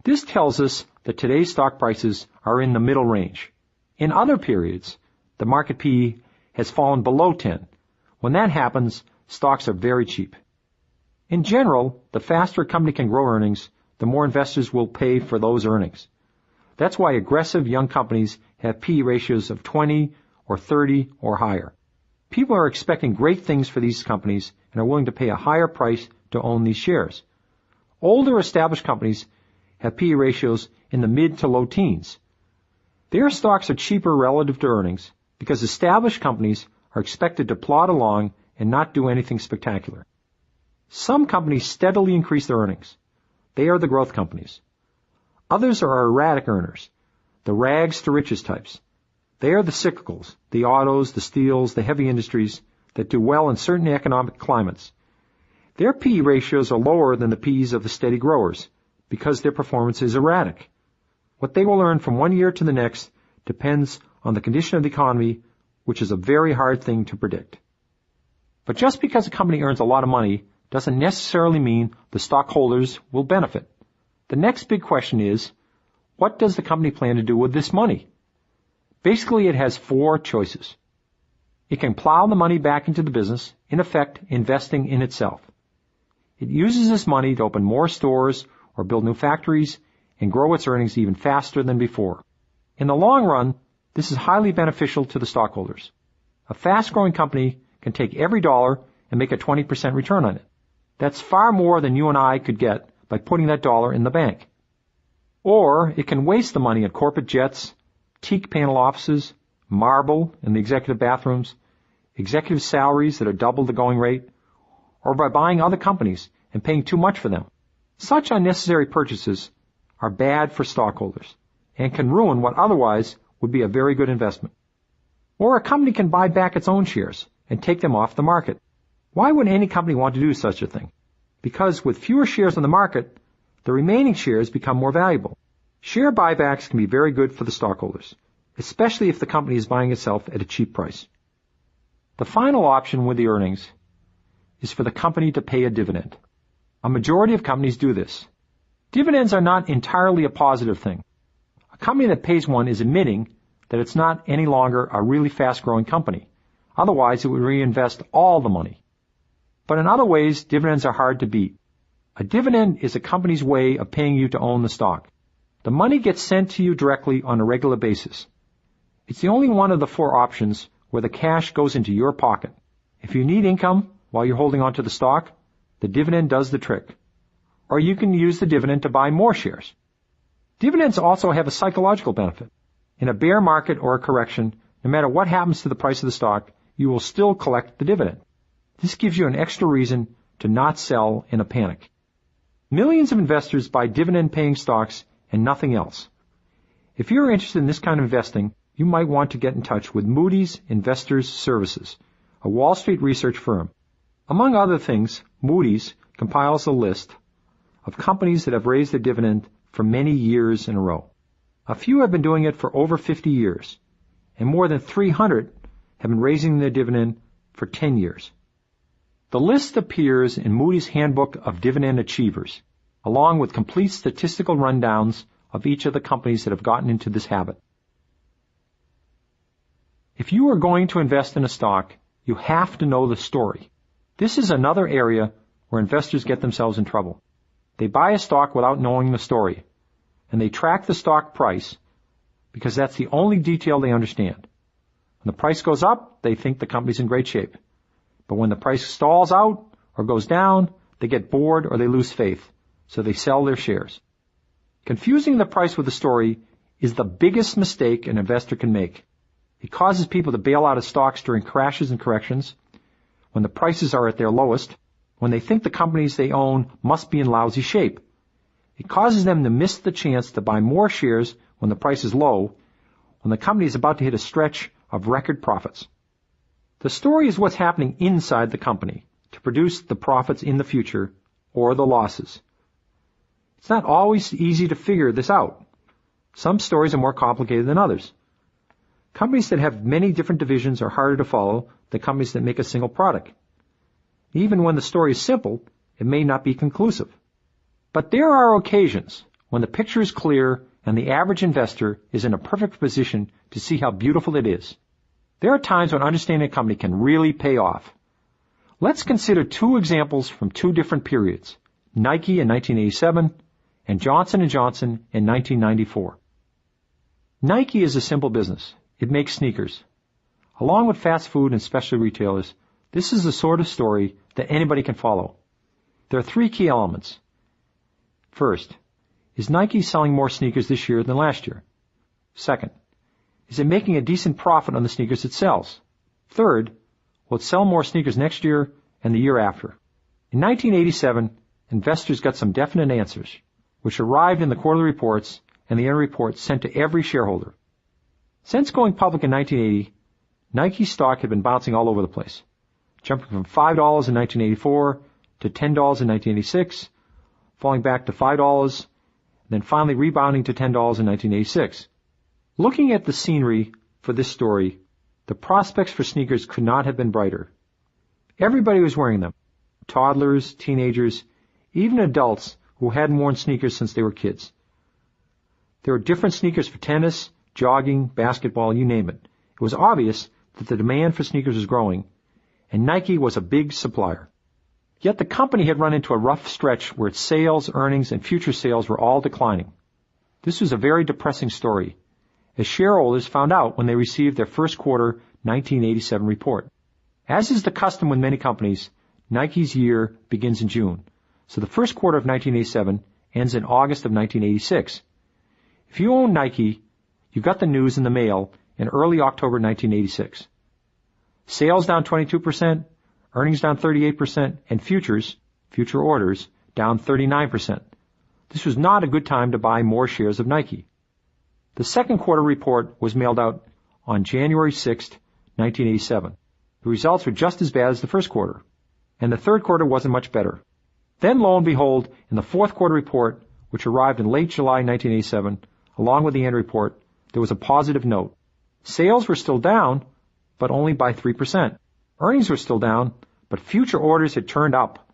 Speaker 1: This tells us that today's stock prices are in the middle range. In other periods, the market PE has fallen below 10. When that happens, stocks are very cheap. In general, the faster a company can grow earnings, the more investors will pay for those earnings. That's why aggressive young companies have PE ratios of 20 or 30 or higher. People are expecting great things for these companies and are willing to pay a higher price to own these shares. Older established companies have PE ratios in the mid to low teens. Their stocks are cheaper relative to earnings because established companies are expected to plod along and not do anything spectacular. Some companies steadily increase their earnings. They are the growth companies. Others are erratic earners, the rags to riches types. They are the cyclicals, the autos, the steels, the heavy industries that do well in certain economic climates. Their PE ratios are lower than the PEs of the steady growers because their performance is erratic. What they will earn from one year to the next depends on the condition of the economy, which is a very hard thing to predict. But just because a company earns a lot of money doesn't necessarily mean the stockholders will benefit. The next big question is, what does the company plan to do with this money? Basically, it has 4 choices. It can plow the money back into the business, in effect, investing in itself. It uses this money to open more stores or build new factories and grow its earnings even faster than before. In the long run, this is highly beneficial to the stockholders. A fast-growing company can take every dollar and make a 20% return on it. That's far more than you and I could get by putting that dollar in the bank. Or it can waste the money at corporate jets, teak panel offices, marble in the executive bathrooms, executive salaries that are double the going rate, or by buying other companies and paying too much for them. Such unnecessary purchases are bad for stockholders and can ruin what otherwise would be a very good investment. Or a company can buy back its own shares and take them off the market. Why would any company want to do such a thing? Because with fewer shares on the market, the remaining shares become more valuable. Share buybacks can be very good for the stockholders, especially if the company is buying itself at a cheap price. The final option with the earnings is for the company to pay a dividend. A majority of companies do this. Dividends are not entirely a positive thing. A company that pays one is admitting that it's not any longer a really fast-growing company. Otherwise, it would reinvest all the money. But in other ways, dividends are hard to beat. A dividend is a company's way of paying you to own the stock. The money gets sent to you directly on a regular basis. It's the only one of the 4 options where the cash goes into your pocket. If you need income while you're holding onto the stock, the dividend does the trick. Or you can use the dividend to buy more shares. Dividends also have a psychological benefit. In a bear market or a correction, no matter what happens to the price of the stock, you will still collect the dividend. This gives you an extra reason to not sell in a panic. Millions of investors buy dividend-paying stocks and nothing else. If you're interested in this kind of investing, you might want to get in touch with Moody's Investors Services, a Wall Street research firm. Among other things, Moody's compiles a list of companies that have raised their dividend for many years in a row. A few have been doing it for over 50 years, and more than 300 have been raising their dividend for 10 years. The list appears in Moody's Handbook of Dividend Achievers, along with complete statistical rundowns of each of the companies that have gotten into this habit. If you are going to invest in a stock, you have to know the story. This is another area where investors get themselves in trouble. They buy a stock without knowing the story, and they track the stock price because that's the only detail they understand. When the price goes up, they think the company's in great shape. But when the price stalls out or goes down, they get bored or they lose faith, so they sell their shares. Confusing the price with the story is the biggest mistake an investor can make. It causes people to bail out of stocks during crashes and corrections, when the prices are at their lowest, when they think the companies they own must be in lousy shape. It causes them to miss the chance to buy more shares when the price is low, when the company is about to hit a stretch of record profits. The story is what's happening inside the company to produce the profits in the future or the losses. It's not always easy to figure this out. Some stories are more complicated than others. Companies that have many different divisions are harder to follow than companies that make a single product. Even when the story is simple, it may not be conclusive. But there are occasions when the picture is clear and the average investor is in a perfect position to see how beautiful it is. There are times when understanding a company can really pay off. Let's consider two examples from two different periods, Nike in 1987 and Johnson & Johnson in 1994. Nike is a simple business. It makes sneakers. Along with fast food and specialty retailers, this is the sort of story that anybody can follow. There are three key elements. First, is Nike selling more sneakers this year than last year? Second, is it making a decent profit on the sneakers it sells? Third, will it sell more sneakers next year and the year after? In 1987, investors got some definite answers, which arrived in the quarterly reports and the annual reports sent to every shareholder. Since going public in 1980, Nike stock had been bouncing all over the place, jumping from $5 in 1984 to $10 in 1986, falling back to $5, and then finally rebounding to $10 in 1986. Looking at the scenery for this story, the prospects for sneakers could not have been brighter. Everybody was wearing them. Toddlers, teenagers, even adults who hadn't worn sneakers since they were kids. There were different sneakers for tennis, jogging, basketball, you name it. It was obvious that the demand for sneakers was growing, and Nike was a big supplier. Yet the company had run into a rough stretch where its sales, earnings, and future sales were all declining. This was a very depressing story, as shareholders found out when they received their first quarter 1987 report. As is the custom with many companies, Nike's year begins in June, so the first quarter of 1987 ends in August of 1986. If you own Nike, you got the news in the mail in early October 1986. Sales down 22%, earnings down 38%, and future orders, down 39%. This was not a good time to buy more shares of Nike. The second quarter report was mailed out on January 6, 1987. The results were just as bad as the first quarter, and the third quarter wasn't much better. Then, lo and behold, in the fourth quarter report, which arrived in late July 1987, along with the annual report, there was a positive note. Sales were still down, but only by 3%. Earnings were still down, but future orders had turned up.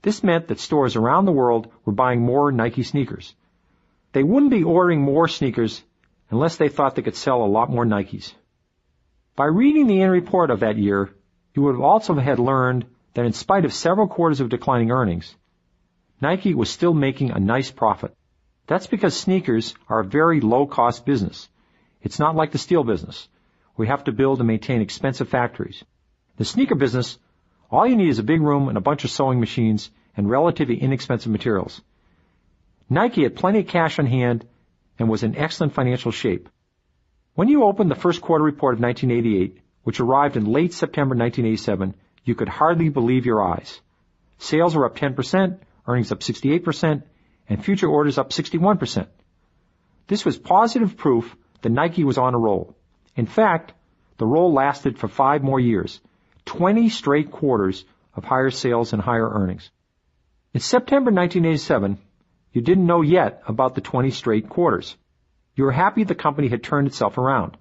Speaker 1: This meant that stores around the world were buying more Nike sneakers. They wouldn't be ordering more sneakers unless they thought they could sell a lot more Nikes. By reading the annual report of that year, you would have also had learned that in spite of several quarters of declining earnings, Nike was still making a nice profit. That's because sneakers are a very low-cost business. It's not like the steel business, we have to build and maintain expensive factories. The sneaker business, all you need is a big room and a bunch of sewing machines and relatively inexpensive materials. Nike had plenty of cash on hand and was in excellent financial shape. When you opened the first quarter report of 1988, which arrived in late September 1987, you could hardly believe your eyes. Sales were up 10%, earnings up 68%, and future orders up 61%. This was positive proof that Nike was on a roll. In fact, the roll lasted for 5 more years, 20 straight quarters of higher sales and higher earnings. In September 1987, you didn't know yet about the 20 straight quarters. You were happy the company had turned itself around,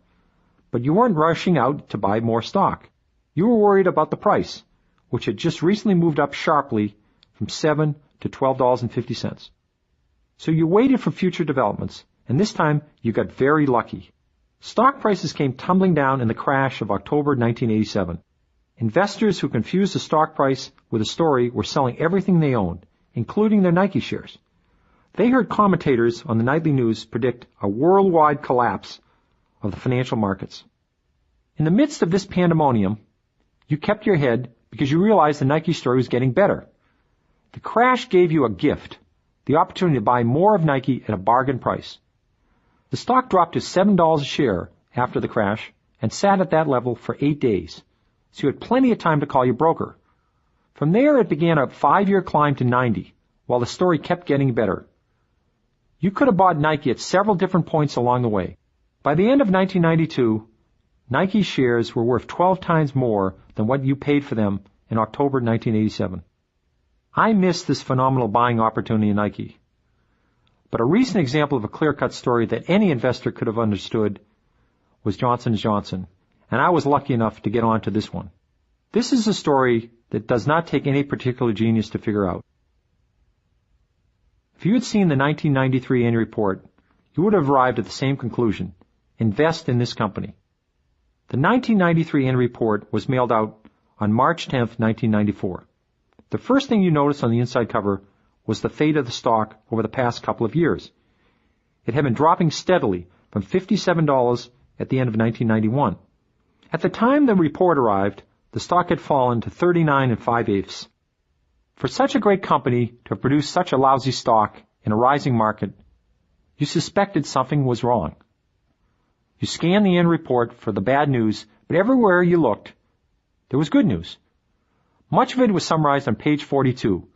Speaker 1: but you weren't rushing out to buy more stock. You were worried about the price, which had just recently moved up sharply from $7 to $12.50. So you waited for future developments, and this time you got very lucky. Stock prices came tumbling down in the crash of October 1987. Investors who confused the stock price with a story were selling everything they owned, including their Nike shares. They heard commentators on the nightly news predict a worldwide collapse of the financial markets. In the midst of this pandemonium, you kept your head because you realized the Nike story was getting better. The crash gave you a gift, the opportunity to buy more of Nike at a bargain price. The stock dropped to $7 a share after the crash and sat at that level for 8 days, so you had plenty of time to call your broker. From there, it began a 5-year climb to 90, while the story kept getting better. You could have bought Nike at several different points along the way. By the end of 1992, Nike shares were worth 12 times more than what you paid for them in October 1987. I missed this phenomenal buying opportunity in Nike. But a recent example of a clear-cut story that any investor could have understood was Johnson & Johnson, and I was lucky enough to get onto this one. This is a story that does not take any particular genius to figure out. If you had seen the 1993 annual report, you would have arrived at the same conclusion. Invest in this company. The 1993 annual report was mailed out on March 10, 1994. The first thing you noticed on the inside cover was the fate of the stock over the past couple of years. It had been dropping steadily from $57 at the end of 1991. At the time the report arrived, the stock had fallen to 39 5/8. For such a great company to have produced such a lousy stock in a rising market, you suspected something was wrong. You scanned the end report for the bad news, but everywhere you looked, there was good news. Much of it was summarized on page 42,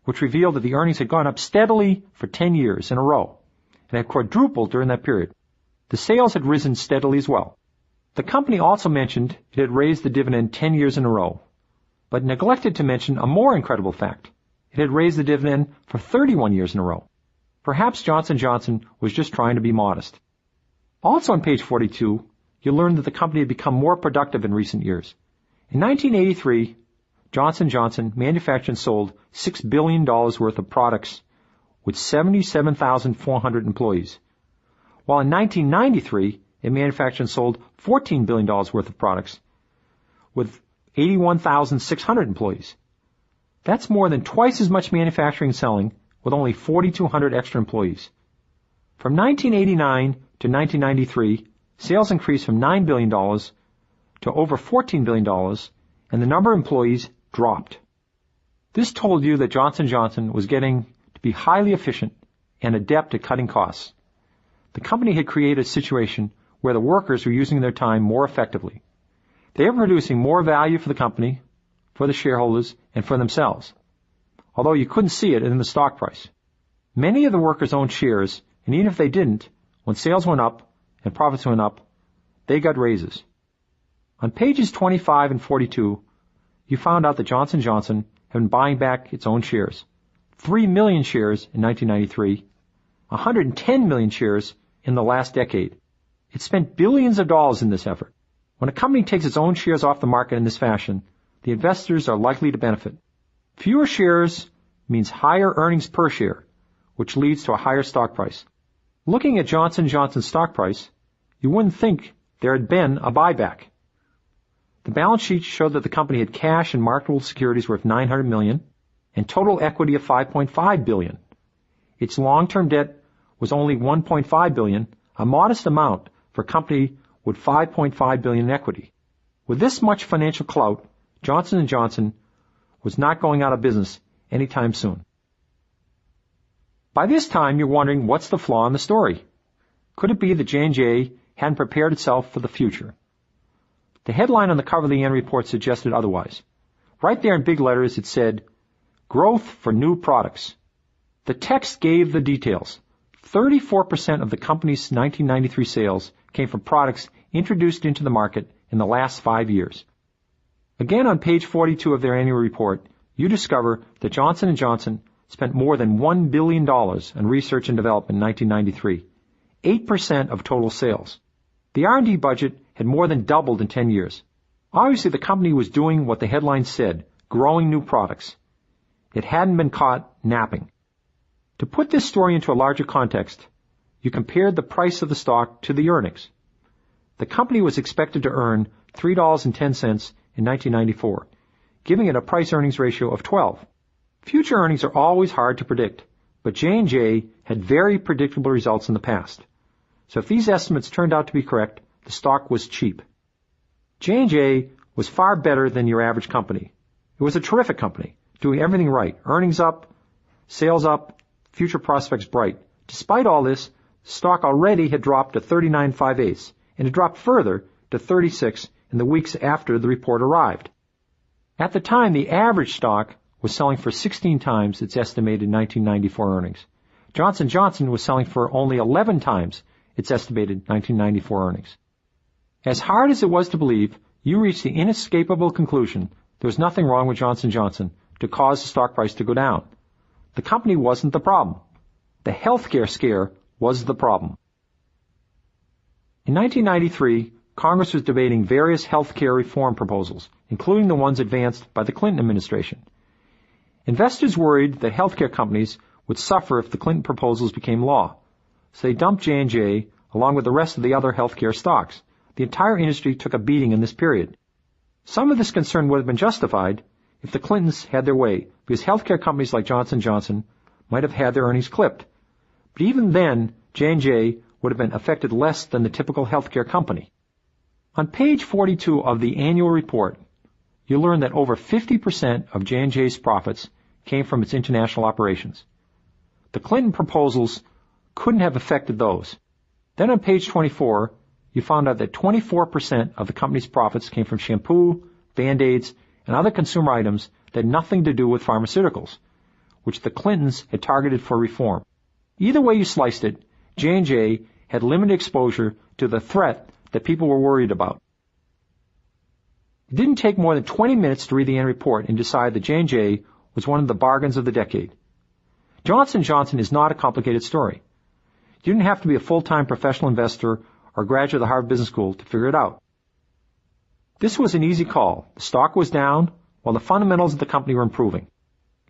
Speaker 1: which revealed that the earnings had gone up steadily for 10 years in a row, and had quadrupled during that period. The sales had risen steadily as well. The company also mentioned it had raised the dividend 10 years in a row, but neglected to mention a more incredible fact. It had raised the dividend for 31 years in a row. Perhaps Johnson & Johnson was just trying to be modest. Also on page 42, you learned that the company had become more productive in recent years. In 1983, Johnson & Johnson manufactured and sold $6 billion worth of products with 77,400 employees, while in 1993, it manufactured and sold $14 billion worth of products with 81,600 employees. That's more than twice as much manufacturing and selling with only 4,200 extra employees. From 1989 to 1993, sales increased from $9 billion to over $14 billion, and the number of employees dropped. This told you that Johnson & Johnson was getting to be highly efficient and adept at cutting costs. The company had created a situation where the workers were using their time more effectively. They were producing more value for the company, for the shareholders, and for themselves, although you couldn't see it in the stock price. Many of the workers owned shares, and even if they didn't, when sales went up and profits went up, they got raises. On pages 25 and 42, you found out that Johnson & Johnson had been buying back its own shares. 3 million shares in 1993, 110 million shares in the last decade. It spent billions of dollars in this effort. When a company takes its own shares off the market in this fashion, the investors are likely to benefit. Fewer shares means higher earnings per share, which leads to a higher stock price. Looking at Johnson & Johnson's stock price, you wouldn't think there had been a buyback. The balance sheet showed that the company had cash and marketable securities worth $900 million and total equity of $5.5 billion. Its long-term debt was only $1.5 billion, a modest amount for a company with $5.5 billion in equity. With this much financial clout, Johnson & Johnson was not going out of business anytime soon. By this time, you're wondering what's the flaw in the story. Could it be that J&J hadn't prepared itself for the future? The headline on the cover of the annual report suggested otherwise. Right there in big letters, it said, "Growth for New Products." The text gave the details. 34% of the company's 1993 sales came from products introduced into the market in the last 5 years. Again, on page 42 of their annual report, you discover that Johnson & Johnson spent more than $1 billion in research and development in 1993, 8% of total sales. The R&D budget had more than doubled in 10 years. Obviously, the company was doing what the headline said, growing new products. It hadn't been caught napping. To put this story into a larger context, you compared the price of the stock to the earnings. The company was expected to earn $3.10 in 1994, giving it a price-earnings ratio of 12. Future earnings are always hard to predict, but J&J had very predictable results in the past. So if these estimates turned out to be correct, the stock was cheap. J&J was far better than your average company. It was a terrific company, doing everything right. Earnings up, sales up, future prospects bright. Despite all this, the stock already had dropped to 39.58, and it dropped further to 36 in the weeks after the report arrived. At the time, the average stock was selling for 16 times its estimated 1994 earnings. Johnson & Johnson was selling for only 11 times its estimated 1994 earnings. As hard as it was to believe, you reached the inescapable conclusion there was nothing wrong with Johnson & Johnson to cause the stock price to go down. The company wasn't the problem. The healthcare scare was the problem. In 1993, Congress was debating various healthcare reform proposals, including the ones advanced by the Clinton administration. Investors worried that healthcare companies would suffer if the Clinton proposals became law, so they dumped J&J along with the rest of the other healthcare stocks. The entire industry took a beating in this period. Some of this concern would have been justified if the Clintons had their way, because healthcare companies like Johnson & Johnson might have had their earnings clipped. But even then, J&J would have been affected less than the typical healthcare company. On page 42 of the annual report, you'll learn that over 50% of J&J's profits came from its international operations. The Clinton proposals couldn't have affected those. Then on page 24, you found out that 24% of the company's profits came from shampoo, Band-Aids, and other consumer items that had nothing to do with pharmaceuticals, which the Clintons had targeted for reform. Either way you sliced it, J&J had limited exposure to the threat that people were worried about. It didn't take more than 20 minutes to read the annual report and decide that J&J was one of the bargains of the decade. Johnson & Johnson is not a complicated story. You didn't have to be a full-time professional investor or graduate of the Harvard Business School to figure it out. This was an easy call. The stock was down, while the fundamentals of the company were improving.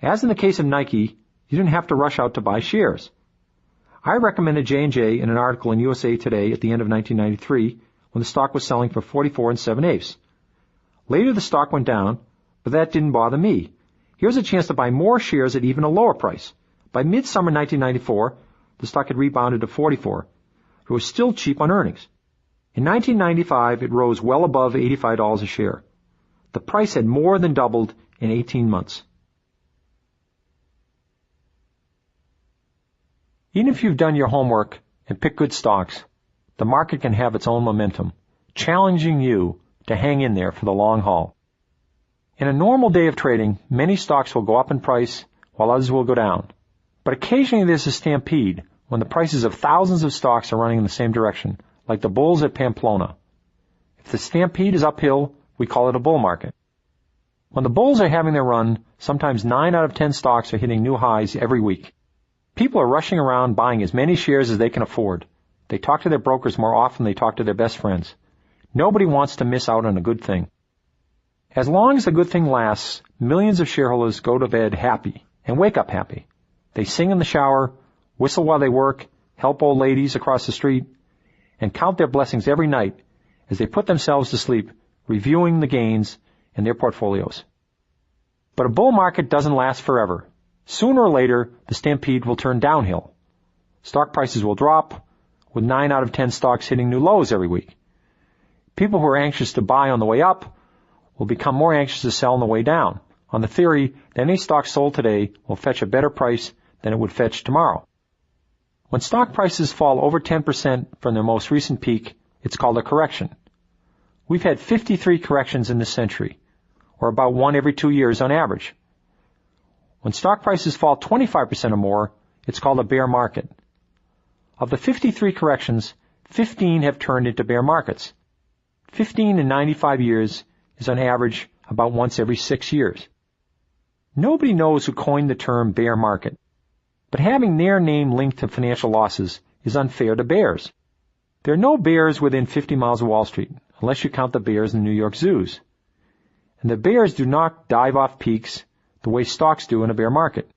Speaker 1: As in the case of Nike, you didn't have to rush out to buy shares. I recommended J&J in an article in USA Today at the end of 1993 when the stock was selling for 44 7/8. Later the stock went down, but that didn't bother me. Here's a chance to buy more shares at even a lower price. By midsummer 1994, the stock had rebounded to 44. It was still cheap on earnings. In 1995, it rose well above $85 a share. The price had more than doubled in 18 months. Even if you've done your homework and picked good stocks, the market can have its own momentum, challenging you to hang in there for the long haul. In a normal day of trading, many stocks will go up in price while others will go down. But occasionally there's a stampede when the prices of thousands of stocks are running in the same direction, like the bulls at Pamplona. If the stampede is uphill, we call it a bull market. When the bulls are having their run, sometimes 9 out of 10 stocks are hitting new highs every week. People are rushing around buying as many shares as they can afford. They talk to their brokers more often than they talk to their best friends. Nobody wants to miss out on a good thing. As long as the good thing lasts, millions of shareholders go to bed happy and wake up happy. They sing in the shower, whistle while they work, help old ladies across the street, and count their blessings every night as they put themselves to sleep, reviewing the gains in their portfolios. But a bull market doesn't last forever. Sooner or later, the stampede will turn downhill. Stock prices will drop, with 9 out of 10 stocks hitting new lows every week. People who are anxious to buy on the way up will become more anxious to sell on the way down, on the theory that any stock sold today will fetch a better price than it would fetch tomorrow. When stock prices fall over 10% from their most recent peak, it's called a correction. We've had 53 corrections in this century, or about one every 2 years on average. When stock prices fall 25% or more, it's called a bear market. Of the 53 corrections, 15 have turned into bear markets. 15 in 95 years is on average about once every 6 years. Nobody knows who coined the term bear market, but having their name linked to financial losses is unfair to bears. There are no bears within 50 miles of Wall Street, unless you count the bears in New York zoos. And the bears do not dive off peaks the way stocks do in a bear market.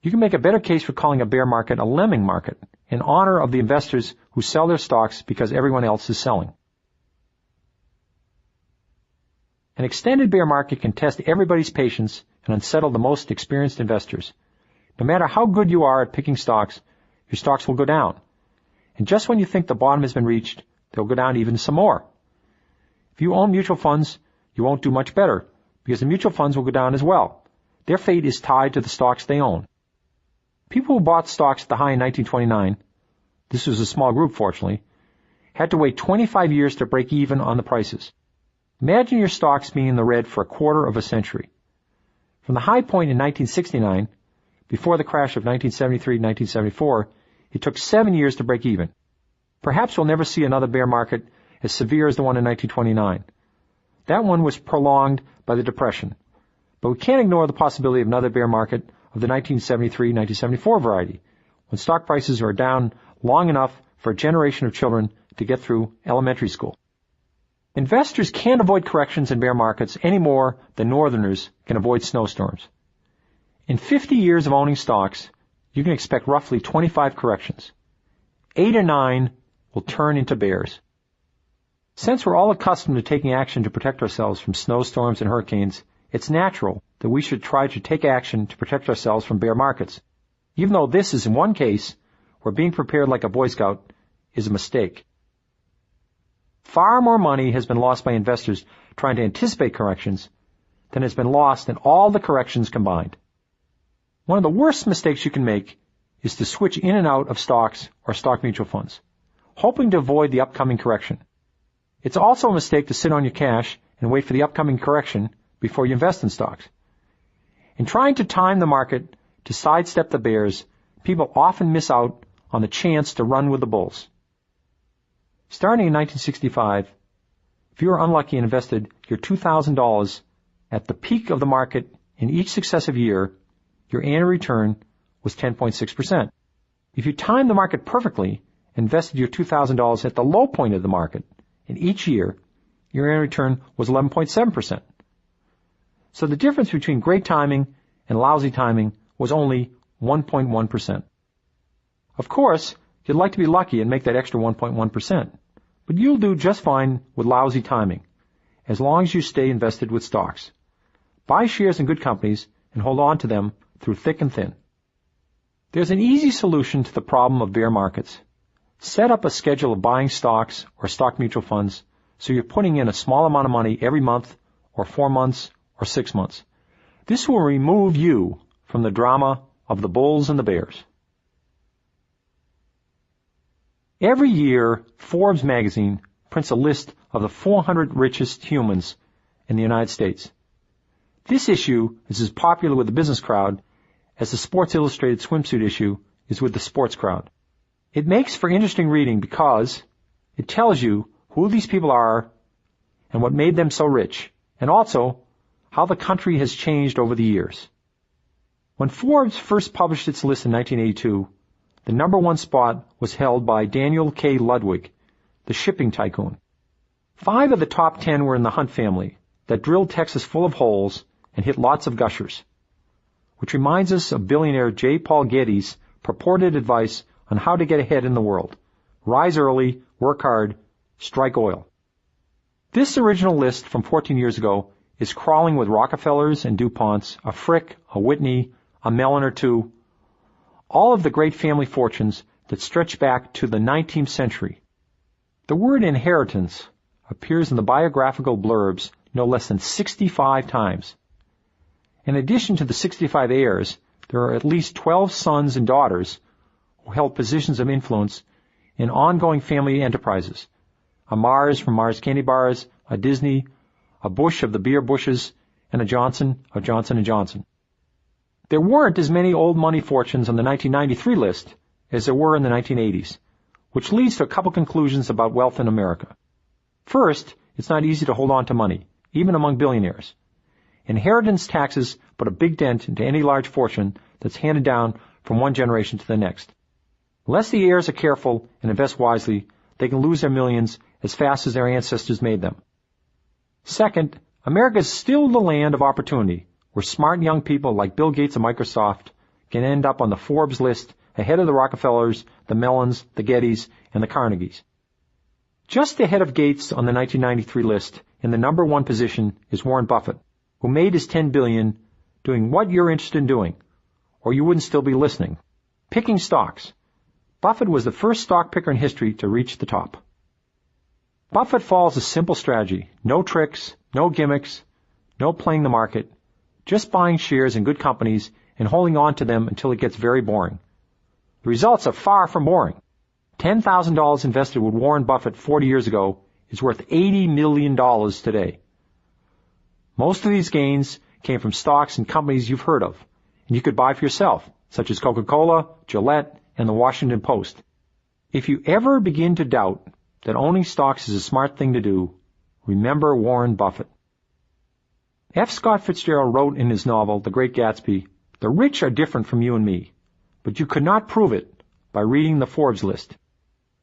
Speaker 1: You can make a better case for calling a bear market a lemming market, in honor of the investors who sell their stocks because everyone else is selling. An extended bear market can test everybody's patience and unsettle the most experienced investors. No matter how good you are at picking stocks, your stocks will go down. And just when you think the bottom has been reached, they'll go down even some more. If you own mutual funds, you won't do much better, because the mutual funds will go down as well. Their fate is tied to the stocks they own. People who bought stocks at the high in 1929, this was a small group fortunately, had to wait 25 years to break even on the prices. Imagine your stocks being in the red for a quarter of a century. From the high point in 1969, before the crash of 1973-1974, it took 7 years to break even. Perhaps we'll never see another bear market as severe as the one in 1929. That one was prolonged by the Depression. But we can't ignore the possibility of another bear market of the 1973-1974 variety, when stock prices are down long enough for a generation of children to get through elementary school. Investors can't avoid corrections in bear markets any more than northerners can avoid snowstorms. In 50 years of owning stocks, you can expect roughly 25 corrections. 8 or 9 will turn into bears. Since we're all accustomed to taking action to protect ourselves from snowstorms and hurricanes, it's natural that we should try to take action to protect ourselves from bear markets, even though this is in one case where being prepared like a Boy Scout is a mistake. Far more money has been lost by investors trying to anticipate corrections than has been lost in all the corrections combined. One of the worst mistakes you can make is to switch in and out of stocks or stock mutual funds, hoping to avoid the upcoming correction. It's also a mistake to sit on your cash and wait for the upcoming correction before you invest in stocks. In trying to time the market to sidestep the bears, people often miss out on the chance to run with the bulls. Starting in 1965, if you were unlucky and invested your $2,000 at the peak of the market in each successive year, your annual return was 10.6%. If you timed the market perfectly and invested your $2,000 at the low point of the market in each year, your annual return was 11.7%. So the difference between great timing and lousy timing was only 1.1%. Of course, you'd like to be lucky and make that extra 1.1%, but you'll do just fine with lousy timing, as long as you stay invested with stocks. Buy shares in good companies and hold on to them through thick and thin. There's an easy solution to the problem of bear markets. Set up a schedule of buying stocks or stock mutual funds so you're putting in a small amount of money every month or 4 months or 6 months. This will remove you from the drama of the bulls and the bears. Every year, Forbes magazine prints a list of the 400 richest humans in the United States. This issue is as popular with the business crowd as the Sports Illustrated swimsuit issue is with the sports crowd. It makes for interesting reading because it tells you who these people are and what made them so rich, and also how the country has changed over the years. When Forbes first published its list in 1982, the number 1 spot was held by Daniel K. Ludwig, the shipping tycoon. 5 of the top 10 were in the Hunt family that drilled Texas full of holes and hit lots of gushers, which reminds us of billionaire J. Paul Getty's purported advice on how to get ahead in the world. Rise early, work hard, strike oil. This original list from 14 years ago is crawling with Rockefellers and DuPonts, a Frick, a Whitney, a Mellon or two, all of the great family fortunes that stretch back to the 19th century. The word inheritance appears in the biographical blurbs no less than 65 times. In addition to the 65 heirs, there are at least 12 sons and daughters who held positions of influence in ongoing family enterprises. A Mars from Mars Candy Bars, a Disney, a Bush of the beer Bushes, and a Johnson of Johnson & Johnson. There weren't as many old money fortunes on the 1993 list as there were in the 1980s, which leads to a couple conclusions about wealth in America. First, it's not easy to hold on to money, even among billionaires. Inheritance taxes put a big dent into any large fortune that's handed down from one generation to the next. Unless the heirs are careful and invest wisely, they can lose their millions as fast as their ancestors made them. Second, America is still the land of opportunity, where smart young people like Bill Gates of Microsoft can end up on the Forbes list ahead of the Rockefellers, the Mellons, the Gettys, and the Carnegies. Just ahead of Gates on the 1993 list, in the number one position, is Warren Buffett, who made his $10 billion doing what you're interested in doing, or you wouldn't still be listening. Picking stocks. Buffett was the first stock picker in history to reach the top. Buffett follows a simple strategy. No tricks, no gimmicks, no playing the market, just buying shares in good companies and holding on to them until it gets very boring. The results are far from boring. $10,000 invested with Warren Buffett 40 years ago is worth $80 million today. Most of these gains came from stocks and companies you've heard of, and you could buy for yourself, such as Coca-Cola, Gillette, and the Washington Post. If you ever begin to doubt that owning stocks is a smart thing to do, remember Warren Buffett. F. Scott Fitzgerald wrote in his novel, The Great Gatsby, "The rich are different from you and me, but you could not prove it by reading the Forbes list.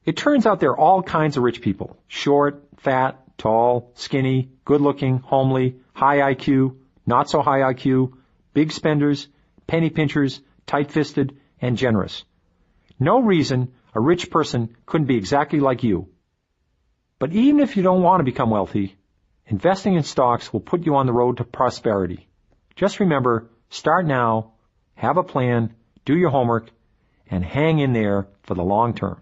Speaker 1: It turns out there are all kinds of rich people, short, fat, tall, skinny, good-looking, homely, high IQ, not so high IQ, big spenders, penny pinchers, tight-fisted, and generous. No reason a rich person couldn't be exactly like you. But even if you don't want to become wealthy, investing in stocks will put you on the road to prosperity. Just remember, start now, have a plan, do your homework, and hang in there for the long term."